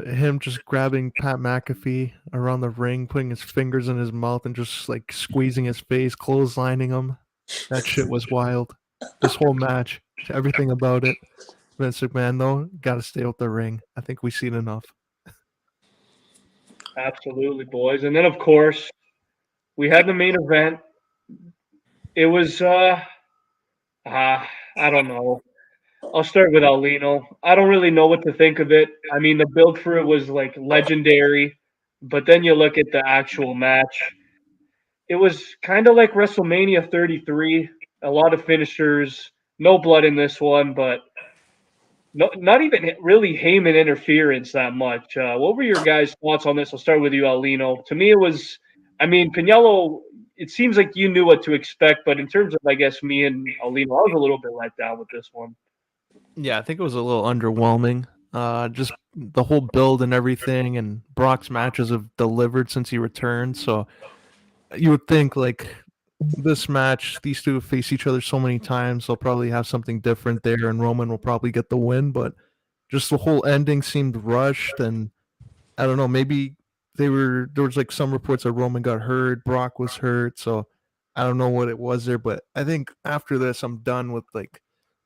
him just grabbing Pat McAfee around the ring, putting his fingers in his mouth and just like squeezing his face, clotheslining him. That shit was wild. This whole match, everything about it. Vince McMahon, though, gotta stay with the ring. I think we've seen enough. Absolutely, boys. And then of course we had the main event. It was I don't know. I'll start with Aulino. I don't really know what to think of it. I mean, the build for it was like legendary, but then you look at the actual match. It was kind of like WrestleMania 33. A lot of finishers, no blood in this one, but not even really Heyman interference that much. What were your guys' thoughts on this? I'll start with you, Aulino. To me, it was, I mean, Pagniello, it seems like you knew what to expect, but in terms of, I guess, me and Aulino, I was a little bit let down with this one. Yeah, I think it was a little underwhelming. Just the whole build and everything, and Brock's matches have delivered since he returned. So you would think like this match, these two have faced each other so many times, they'll probably have something different there, and Roman will probably get the win. But just the whole ending seemed rushed, and I don't know. Maybe there was like some reports that Roman got hurt, Brock was hurt, so I don't know what it was there. But I think after this, I'm done with like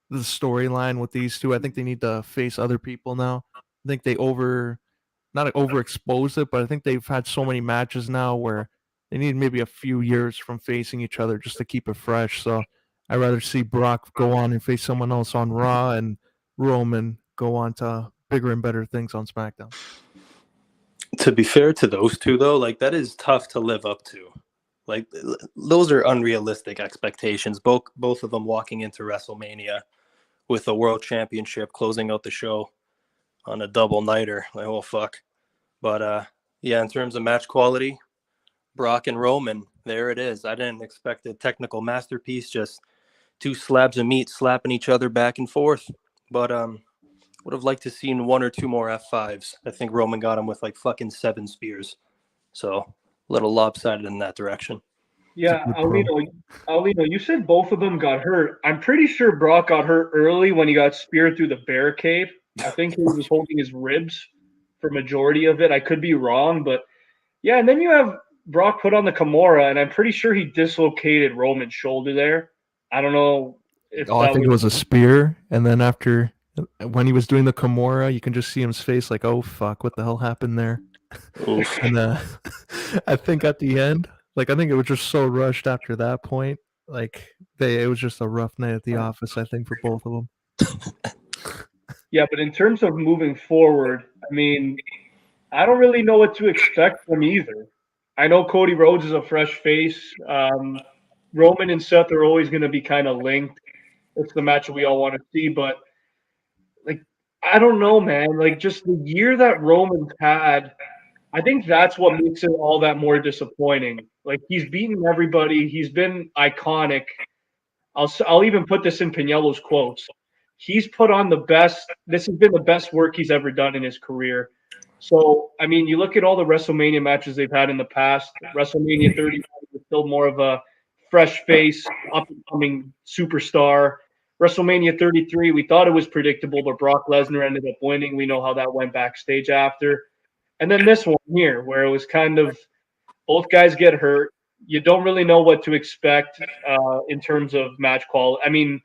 the storyline with these two. I think they need to face other people now. I think they not overexposed it, but I think they've had so many matches now where they need maybe a few years from facing each other just to keep it fresh. So I'd rather see Brock go on and face someone else on Raw, and Roman go on to bigger and better things on SmackDown. To be fair to those two, though, like that is tough to live up to. Like those are unrealistic expectations. Both of them walking into WrestleMania with the World Championship, closing out the show on a double nighter. Like, oh fuck. But yeah, in terms of match quality, Brock and Roman, there it is. I didn't expect a technical masterpiece, just two slabs of meat slapping each other back and forth. But would have liked to seen 1 or 2 more F5s. I think Roman got him with like fucking 7 spears. So a little lopsided in that direction. Yeah, Aulino, you said both of them got hurt. I'm pretty sure Brock got hurt early when he got speared through the barricade. I think he was holding his ribs for majority of it. I could be wrong, but yeah, and then you have Brock put on the Kimura, and I'm pretty sure he dislocated Roman's shoulder there. I don't know if I think it was a spear, and then after when he was doing the Kimura, you can just see his face like, oh fuck, what the hell happened there? And I think at the end, like I think it was just so rushed after that point. Like it was just a rough night at the office, I think, for both of them. Yeah, but in terms of moving forward, I mean, I don't really know what to expect from either. I know Cody Rhodes is a fresh face. Roman and Seth are always going to be kind of linked. It's the match we all want to see, but like, I don't know, man. Like, just the year that Roman's had, I think that's what makes it all that more disappointing. Like, he's beaten everybody. He's been iconic. I'll even put this in Pagniello's quotes. He's put on the best. This has been the best work he's ever done in his career. So, I mean, you look at all the WrestleMania matches they've had in the past. WrestleMania 35 was still more of a fresh face, up-and-coming superstar. WrestleMania 33, we thought it was predictable, but Brock Lesnar ended up winning. We know how that went backstage after. And then this one here, where it was kind of both guys get hurt. you don't really know what to expect in terms of match quality. I mean,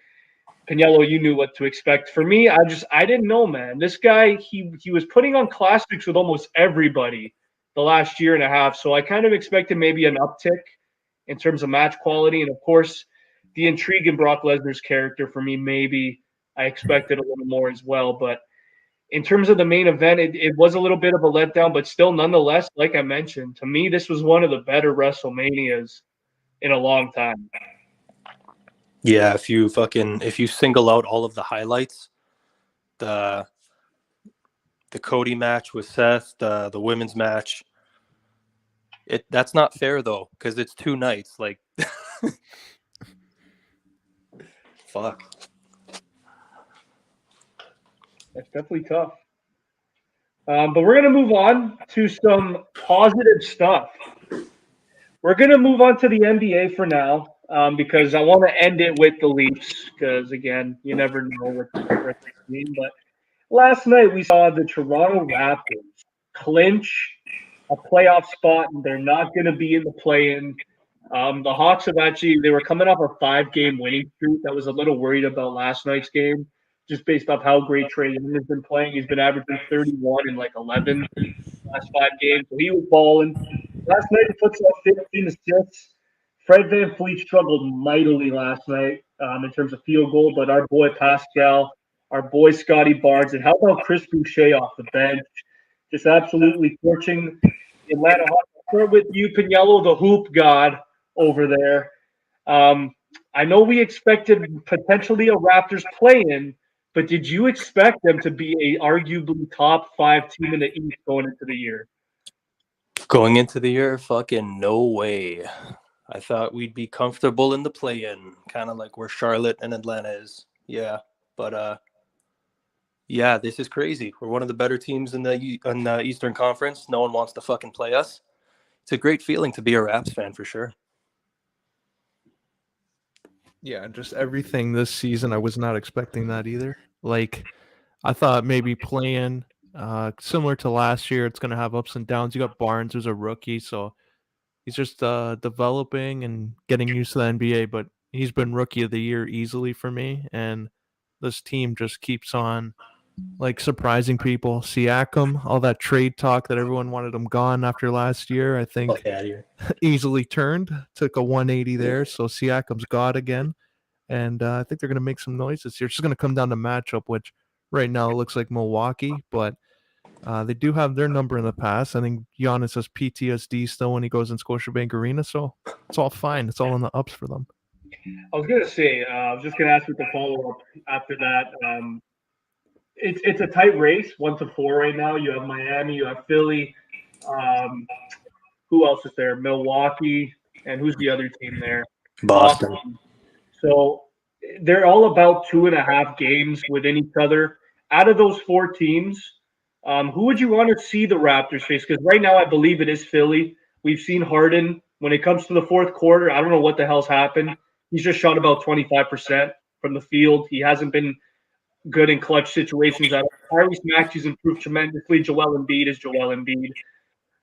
Pagniello, you knew what to expect. For me, I didn't know, man. This guy, he was putting on classics with almost everybody the last year and a half. So I kind of expected maybe an uptick in terms of match quality. And of course, the intrigue in Brock Lesnar's character for me, maybe I expected a little more as well. But in terms of the main event, it was a little bit of a letdown, but still, nonetheless, like I mentioned, to me, this was one of the better WrestleManias in a long time. Yeah, if you single out all of the highlights, the Cody match with Seth, the women's match, that's not fair though, because it's 2 nights. Like, fuck. That's definitely tough. But we're going to move on to some positive stuff. We're going to move on to the NBA for now because I want to end it with the Leafs because, again, you never know what the team. But last night we saw the Toronto Raptors clinch a playoff spot, and they're not going to be in the play-in. The Hawks they were coming off a 5-game winning streak. I was a little worried about last night's game, just based off how great Trae Young has been playing. He's been averaging 31 in like 11 last 5 games, so he was balling. Last night he puts up 15 assists. Fred VanVleet struggled mightily last night in terms of field goal, but our boy Pascal, our boy Scotty Barnes, and how about Chris Boucher off the bench? Just absolutely torching the Atlanta Hawks. I'll start with you, Pagniello, the hoop god over there. I know we expected potentially a Raptors play-in, but did you expect them to be a arguably top 5 team in the East going into the year? Going into the year, fucking no way. I thought we'd be comfortable in the play-in, kind of like where Charlotte and Atlanta is. Yeah, but yeah, this is crazy. We're one of the better teams in the Eastern Conference. No one wants to fucking play us. It's a great feeling to be a Raps fan for sure. Yeah, just everything this season, I was not expecting that either. Like, I thought maybe playing similar to last year, it's going to have ups and downs. You got Barnes, who's a rookie, so he's just developing and getting used to the NBA, but he's been rookie of the year easily for me, and this team just keeps on like surprising people. Siakam, all that trade talk that everyone wanted him gone after last year, I think easily turned, took a 180 there. So Siakam's God again. And I think they're going to make some noise this year. It's just going to come down to matchup, which right now looks like Milwaukee, but they do have their number in the past. I think Giannis has PTSD still when he goes in Scotiabank Arena, so it's all fine. It's all in the ups for them. I was going to say, I was just going to ask you the follow-up after that. It's a tight race, 1-4 right now. You have Miami, you have Philly. Who else is there? Milwaukee, and who's the other team there? Boston. So they're all about 2.5 games within each other. Out of those 4 teams, who would you want to see the Raptors face? Because right now I believe it is Philly. We've seen Harden. When it comes to the fourth quarter, I don't know what the hell's happened. He's just shot about 25% from the field. He hasn't been good in clutch situations. Tyrese Maxey's improved tremendously. Joel Embiid is Joel Embiid.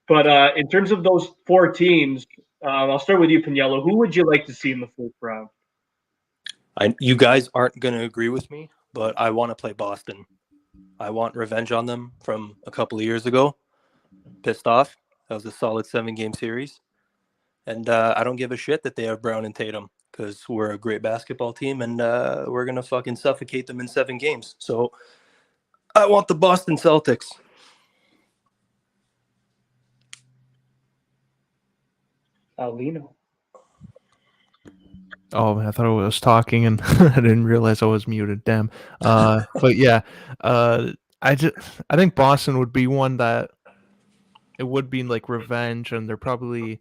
But in terms of those 4 teams, I'll start with you, Pagniello. Who would you like to see in the fourth round? You guys aren't going to agree with me, but I want to play Boston. I want revenge on them from a couple of years ago. Pissed off. That was a solid 7-game series. And I don't give a shit that they have Brown and Tatum because we're a great basketball team and we're going to fucking suffocate them in 7 games. So I want the Boston Celtics. Aulino. Oh, I thought I was talking and I didn't realize I was muted. Damn. But yeah, I think Boston would be one that it would be like revenge, and they're probably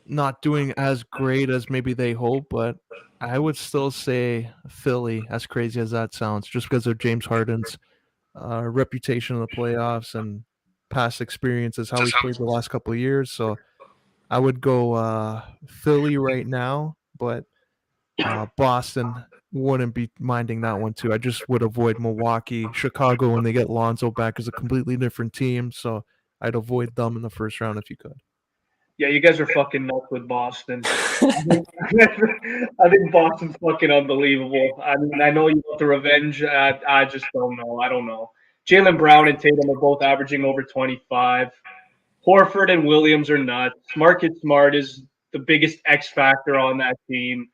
not doing as great as maybe they hope, but I would still say Philly, as crazy as that sounds, just because of James Harden's reputation in the playoffs and past experiences, how he's played the last couple of years. So I would go Philly right now, but Boston wouldn't be minding that one too. I just would avoid Milwaukee. Chicago, when they get Lonzo back, is a completely different team, so I'd avoid them in the first round if you could. Yeah, you guys are fucking nuts with Boston. I think Boston's fucking unbelievable. I mean, I know you want the revenge. I just don't know. I don't know. Jaylen Brown and Tatum are both averaging over 25. Horford and Williams are nuts. Marcus Smart is the biggest X factor on that team.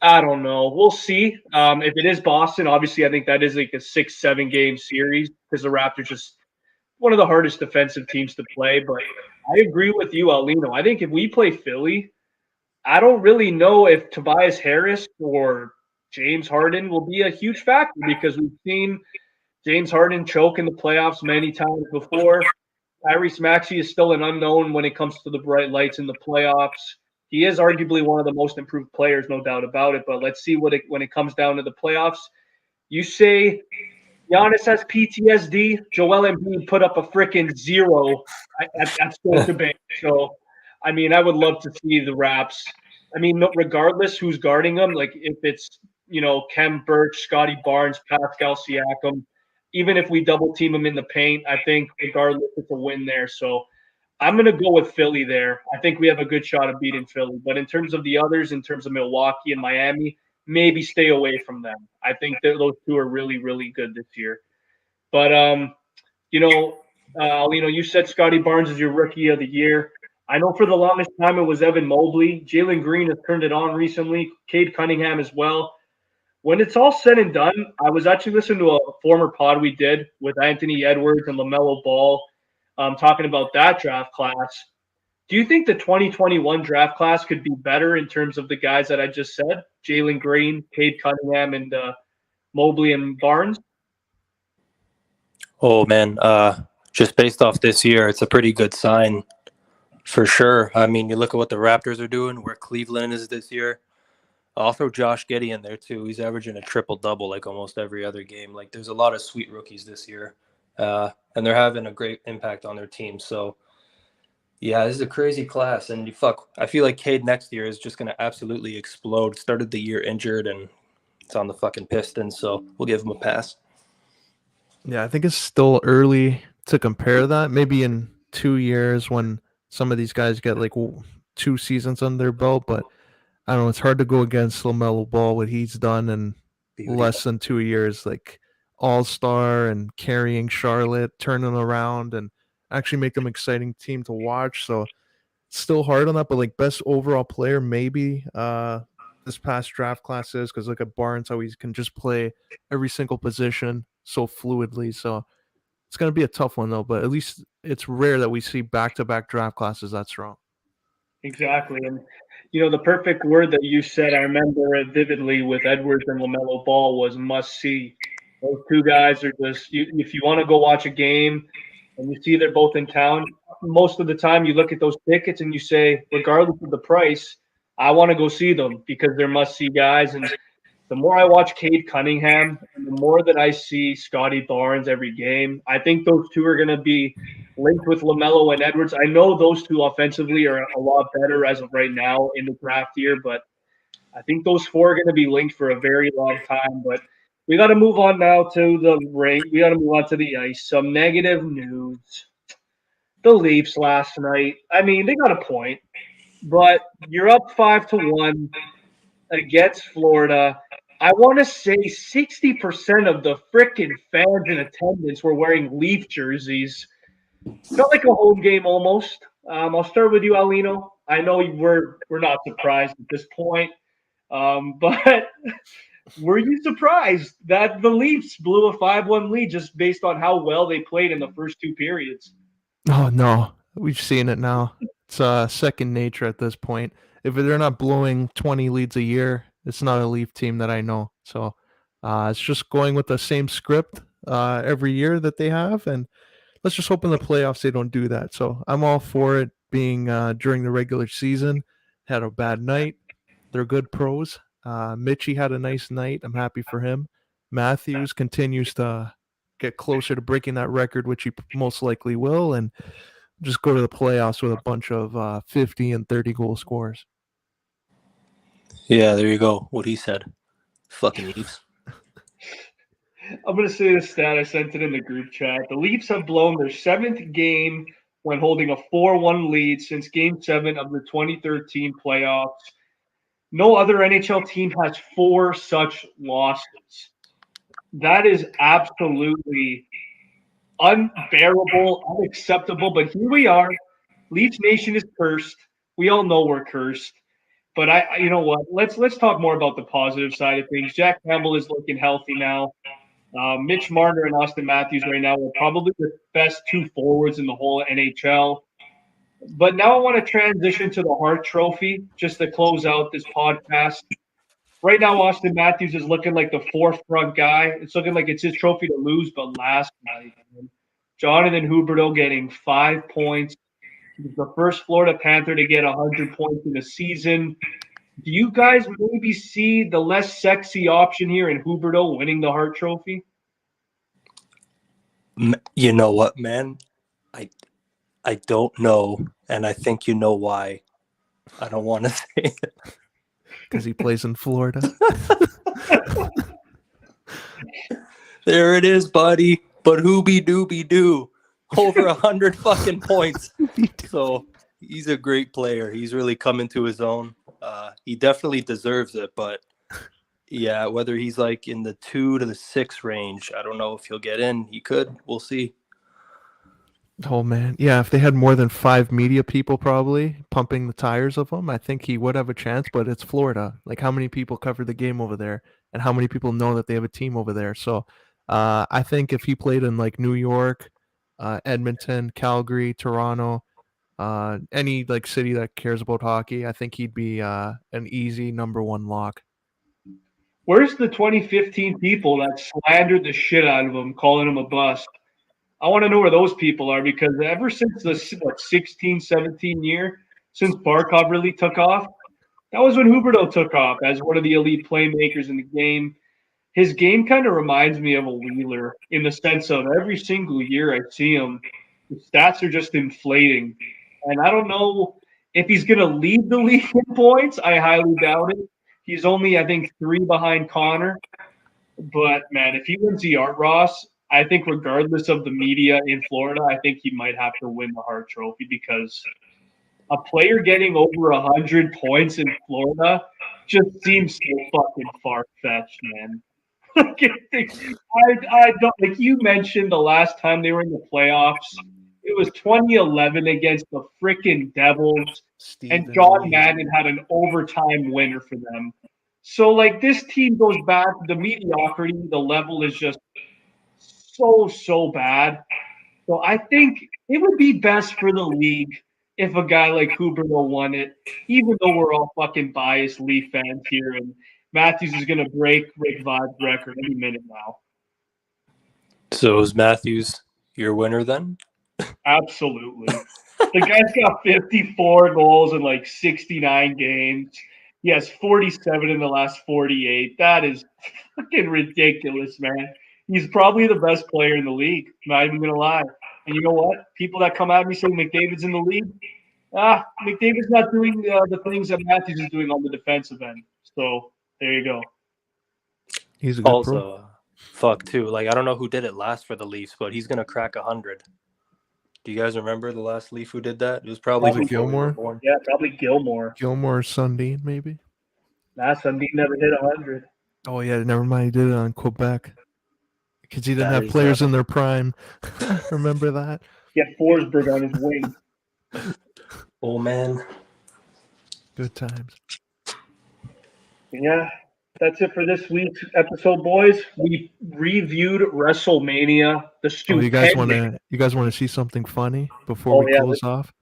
I don't know. We'll see. If it is Boston, obviously, I think that is like a 6-7 game series because the Raptors just one of the hardest defensive teams to play. But I agree with you, Aulino. I think if we play Philly, I don't really know if Tobias Harris or James Harden will be a huge factor because we've seen James Harden choke in the playoffs many times before. Tyrese Maxey is still an unknown when it comes to the bright lights in the playoffs. He is arguably one of the most improved players, no doubt about it. But let's see when it comes down to the playoffs. You say Giannis has PTSD. Joel Embiid put up a freaking 0 at Scotiabank. So, I mean, I would love to see the Raps. I mean, regardless who's guarding them, like if it's Kem Birch, Scotty Barnes, Pascal Siakam, even if we double team them in the paint, I think regardless it's a win there. So I'm going to go with Philly there. I think we have a good shot of beating Philly. But in terms of the others, in terms of Milwaukee and Miami, maybe stay away from them. I think that those two are really, really good this year. But, you said Scotty Barnes is your rookie of the year. I know for the longest time it was Evan Mobley. Jalen Green has turned it on recently. Cade Cunningham as well. When it's all said and done, I was actually listening to a former pod we did with Anthony Edwards and LaMelo Ball talking about that draft class. Do you think the 2021 draft class could be better in terms of the guys that I just said? Jalen Green, Cade Cunningham, and Mobley and Barnes? Oh, man. Just based off this year, it's a pretty good sign for sure. I mean, you look at what the Raptors are doing, where Cleveland is this year. I'll throw Josh Giddey in there, too. He's averaging a triple-double like almost every other game. Like, there's a lot of sweet rookies this year, and they're having a great impact on their team. So, yeah, this is a crazy class. And I feel like Cade next year is just going to absolutely explode. Started the year injured, and it's on the fucking Pistons, so we'll give him a pass. Yeah, I think it's still early to compare that. Maybe in 2 years when some of these guys get like 2 seasons under their belt, but I don't know. It's hard to go against LaMelo Ball, what he's done in less than 2 years, like all-star and carrying Charlotte, turning around and actually make them an exciting team to watch. So it's still hard on that, but like best overall player, maybe this past draft class is because look at Barnes, how he can just play every single position so fluidly. So it's going to be a tough one though, but at least it's rare that we see back-to-back draft classes that strong. Exactly. And, the perfect word that you said, I remember it vividly with Edwards and LaMelo Ball was must see. Those two guys are just, if you want to go watch a game and you see they're both in town, most of the time you look at those tickets and you say, regardless of the price, I want to go see them because they're must see guys. And the more I watch Cade Cunningham and the more that I see Scotty Barnes every game, I think those two are going to be linked with LaMelo and Edwards. I know those two offensively are a lot better as of right now in the draft year, but I think those four are going to be linked for a very long time. But we got to move on now to the rate. We got to move on to the ice. Some negative news. The Leafs last night. I mean, they got a point, but you're up 5-1 against Florida. I want to say 60% of the freaking fans in attendance were wearing Leaf jerseys. Felt like a home game almost. I'll start with you, Aulino. I know we're not surprised at this point, but were you surprised that the Leafs blew a 5-1 lead just based on how well they played in the first two periods? Oh no, we've seen it now. It's second nature at this point. If they're not blowing 20 leads a year, it's not a Leaf team that I know. So it's just going with the same script every year that they have, and let's just hope in the playoffs they don't do that. So I'm all for it being during the regular season. Had a bad night. They're good pros. Mitchie had a nice night. I'm happy for him. Matthews continues to get closer to breaking that record, which he most likely will, and just go to the playoffs with a bunch of 50 and 30 goal scorers. Yeah, there you go. What he said. Fucking Leafs. I'm going to say the stat. I sent it in the group chat. The Leafs have blown their 7th game when holding a 4-1 lead since Game 7 of the 2013 playoffs. No other NHL team has 4 such losses. That is absolutely unbearable, unacceptable, but here we are. Leafs Nation is cursed. We all know we're cursed. But you know what? Let's talk more about the positive side of things. Jack Campbell is looking healthy now. Mitch Marner and Auston Matthews right now are probably the best 2 forwards in the whole NHL. But now I want to transition to the Hart Trophy just to close out this podcast. Right now, Auston Matthews is looking like the forefront guy. It's looking like it's his trophy to lose, but last night, Jonathan Huberdeau getting 5 points. He's the first Florida Panther to get 100 points in a season. Do you guys maybe see the less sexy option here in Huberdeau winning the Hart Trophy? You know what, man? I don't know, and I think you know why. I don't want to say it. Because he plays in Florida. There it is, buddy. But hoobie doobie doo. Over 100 fucking points. So he's a great player. He's really come into his own. He definitely deserves it, but yeah, whether he's like in the 2 to the 6 range, I don't know if he'll get in. He could. We'll see. Oh, man. Yeah, if they had more than 5 media people probably pumping the tires of him, I think he would have a chance, but it's Florida. Like, how many people cover the game over there, and how many people know that they have a team over there? So I think if he played in, like, New York, Edmonton, Calgary, Toronto, any, like, city that cares about hockey, I think he'd be an easy number 1 lock. Where's the 2015 people that slandered the shit out of him, calling him a bust? I want to know where those people are, because ever since the 16, 17 year, since Barkov really took off, that was when Huberdeau took off as one of the elite playmakers in the game. His game kind of reminds me of a Wheeler in the sense of every single year I see him, the stats are just inflating. And I don't know if he's going to lead the league in points. I highly doubt it. He's only, I think, 3 behind Connor. But, man, if he wins the Art Ross, I think regardless of the media in Florida, I think he might have to win the Hart Trophy, because a player getting over 100 points in Florida just seems so fucking far-fetched, man. I don't, like you mentioned, the last time they were in the playoffs, it was 2011 against the freaking Devils, and John Madden had an overtime winner for them. So, like, this team goes back to the mediocrity. The level is just so bad. So I think it would be best for the league if a guy like Huberdeau won it, even though we're all fucking biased Leaf fans here, and Matthews is going to break Rick Vibe's record any minute now. So is Matthews your winner then? Absolutely. The guy's got 54 goals in like 69 games. He has 47 in the last 48. That is fucking ridiculous, man. He's probably the best player in the league. Not even going to lie. And you know what? People that come at me saying McDavid's in the league, McDavid's not doing the things that Matthews is doing on the defensive end. So there you go. He's a good also, fuck too. Like, I don't know who did it last for the Leafs, but he's gonna crack 100. Do you guys remember the last Leaf who did that? It was probably Gilmore. Yeah, probably Gilmore. Gilmore, Sundin, maybe. Nah, Sundin never hit 100. Oh yeah, never mind. He did it on Quebec because he didn't have players in their prime. Remember that? He had Forsberg on his wing. Oh man, good times. Yeah, that's it for this week's episode, boys. We reviewed WrestleMania. The stupendous. You guys want to see something funny before we close off?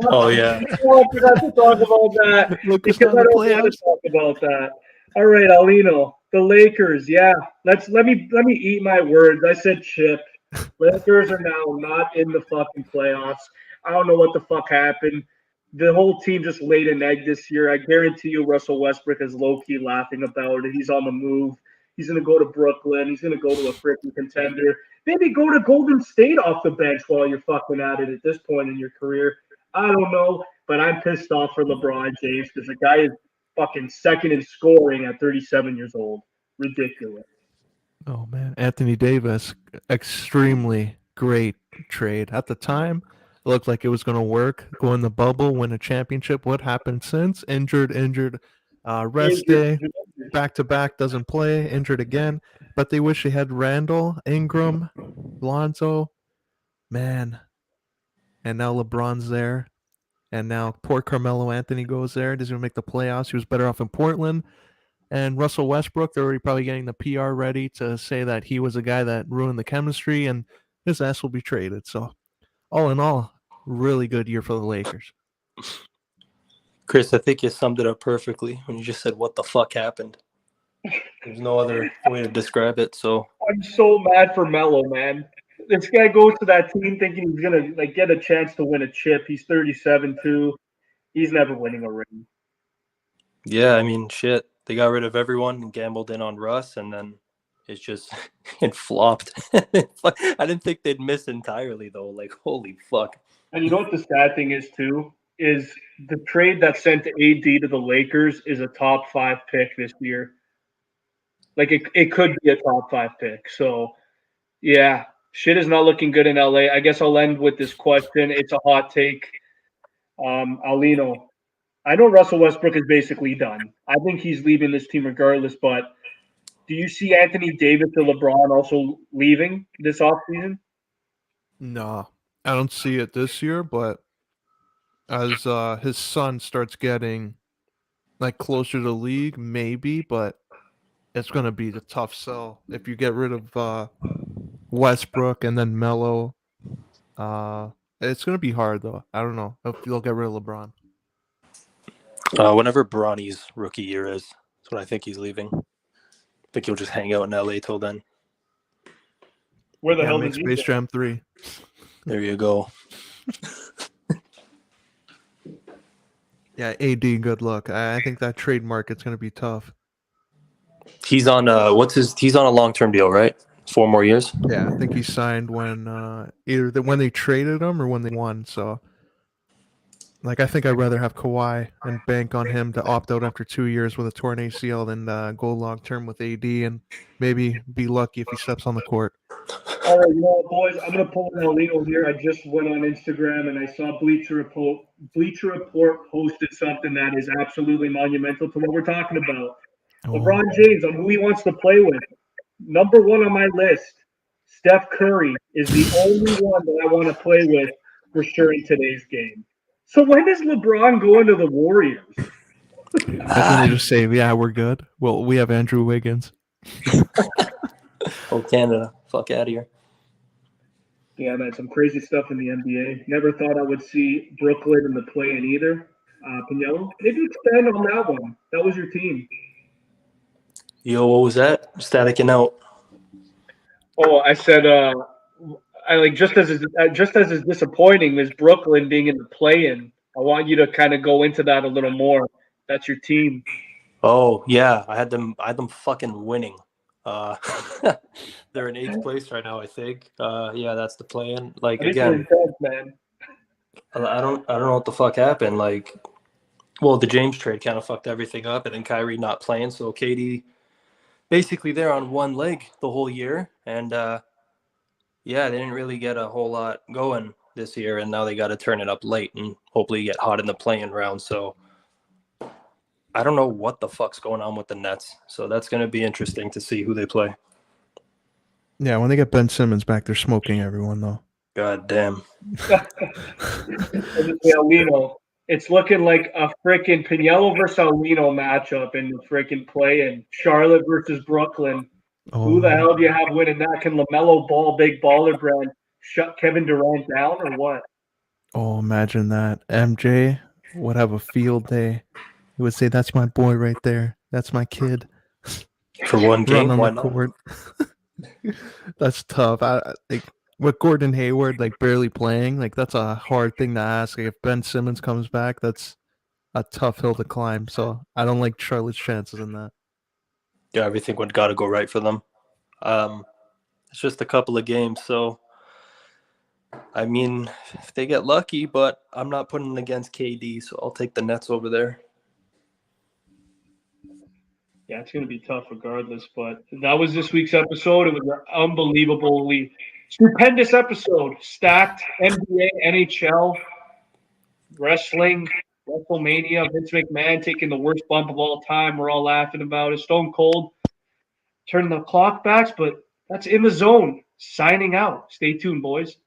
Oh yeah. I forgot to talk about that because I don't want to talk about that. All right, Aulino, the Lakers. Yeah, let me eat my words. I said chip. Lakers are now not in the fucking playoffs. I don't know what the fuck happened. The whole team just laid an egg this year. I guarantee you Russell Westbrook is low-key laughing about it. He's on the move. He's going to go to Brooklyn. He's going to go to a freaking contender. Maybe go to Golden State off the bench while you're fucking at it at this point in your career. I don't know, but I'm pissed off for LeBron James because the guy is fucking second in scoring at 37 years old. Ridiculous. Oh, man. Anthony Davis, extremely great trade. At the time, it looked like it was going to work. Go in the bubble, win a championship. What happened since? Injured. Rest day, back to back, doesn't play, injured again. But they wish they had Randall, Ingram, Lonzo, man. And now LeBron's there. And now poor Carmelo Anthony goes there. Doesn't even make the playoffs. He was better off in Portland. And Russell Westbrook, they're already probably getting the PR ready to say that he was a guy that ruined the chemistry and his ass will be traded. So, all in all, really good year for the Lakers. Chris, I think you summed it up perfectly when you just said, what the fuck happened? There's no other way to describe it. So I'm so mad for Melo, man. This guy goes to that team thinking he's gonna like get a chance to win a chip. He's 37 too. He's never winning a ring. yeah, I mean, shit. They got rid of everyone and gambled in on Russ, and then it's just it flopped. I didn't think they'd miss entirely though. Like, holy fuck. And you know what the sad thing is too? Is the trade that sent AD to the Lakers is a top 5 pick this year. Like it could be a top 5 pick. So yeah, shit is not looking good in LA. I guess I'll end with this question. It's a hot take. Aulino, I know Russell Westbrook is basically done. I think he's leaving this team regardless, but do you see Anthony Davis or LeBron also leaving this offseason? No, I don't see it this year, but as his son starts getting like closer to the league, maybe, but it's going to be the tough sell if you get rid of Westbrook and then Melo. It's going to be hard though. I don't know if they'll get rid of LeBron. Whenever Bronny's rookie year is, that's when I think he's leaving. I think he'll just hang out in LA till then. Where the hell make does he Space go? Jam 3. There you go. Yeah, AD, good luck. I think that trade market's going to be tough. He's on he's on a long-term deal, right? 4 more years. Yeah, I think he signed when when they traded him or when they won. So, like, I think I'd rather have Kawhi and bank on him to opt out after 2 years with a torn ACL than go long term with AD and maybe be lucky if he steps on the court. All right, well, boys, I'm going to pull an Aulino here. I just went on Instagram and I saw Bleacher Report posted something that is absolutely monumental to what we're talking about. LeBron James, on who he wants to play with. Number 1 on my list, Steph Curry is the only one that I want to play with for sure in today's game. So when does LeBron go into the Warriors? That's when they just say, yeah, we're good. Well, we have Andrew Wiggins. Oh, Canada. Fuck out of here. Yeah, man, some crazy stuff in the NBA. Never thought I would see Brooklyn in the play-in either. Pagniello, maybe expand on that one. That was your team. Yo, what was that? Staticking out. Oh, I said, I like just as is disappointing as Brooklyn being in the play-in. I want you to kind of go into that a little more. That's your team. Oh yeah, I had them fucking winning. They're in 8th place right now, I think. Yeah, that's the plan. Like, again, man. I don't know what the fuck happened. Like, well, the James trade kind of fucked everything up, and then Kyrie not playing, so KD basically they're on one leg the whole year, and yeah, they didn't really get a whole lot going this year, and now they got to turn it up late and hopefully get hot in the play-in round. So I don't know what the fuck's going on with the Nets. So that's going to be interesting to see who they play. Yeah, when they get Ben Simmons back, they're smoking everyone, though. God damn. It's looking like a freaking Pagniello versus Aulino matchup in the freaking play-in. Charlotte versus Brooklyn. Oh. Who the hell do you have winning that? Can LaMelo Ball, big baller brand, shut Kevin Durant down or what? Oh, imagine that. MJ would have a field day. He would say, "That's my boy right there. That's my kid." For one game, Run on why the not? court. That's tough. Like with Gordon Hayward like barely playing, like that's a hard thing to ask. Like, if Ben Simmons comes back, that's a tough hill to climb. So I don't like Charlotte's chances in that. Yeah, everything would got to go right for them. It's just a couple of games, so I mean, if they get lucky, but I'm not putting it against KD, so I'll take the Nets over there. Yeah, it's going to be tough regardless, but that was this week's episode. It was an unbelievably Stupendous episode. Stacked NBA, NHL, wrestling, WrestleMania, Vince McMahon taking the worst bump of all time. We're all laughing about it. Stone Cold turning the clock back, but that's In the Zone signing out. Stay tuned, boys.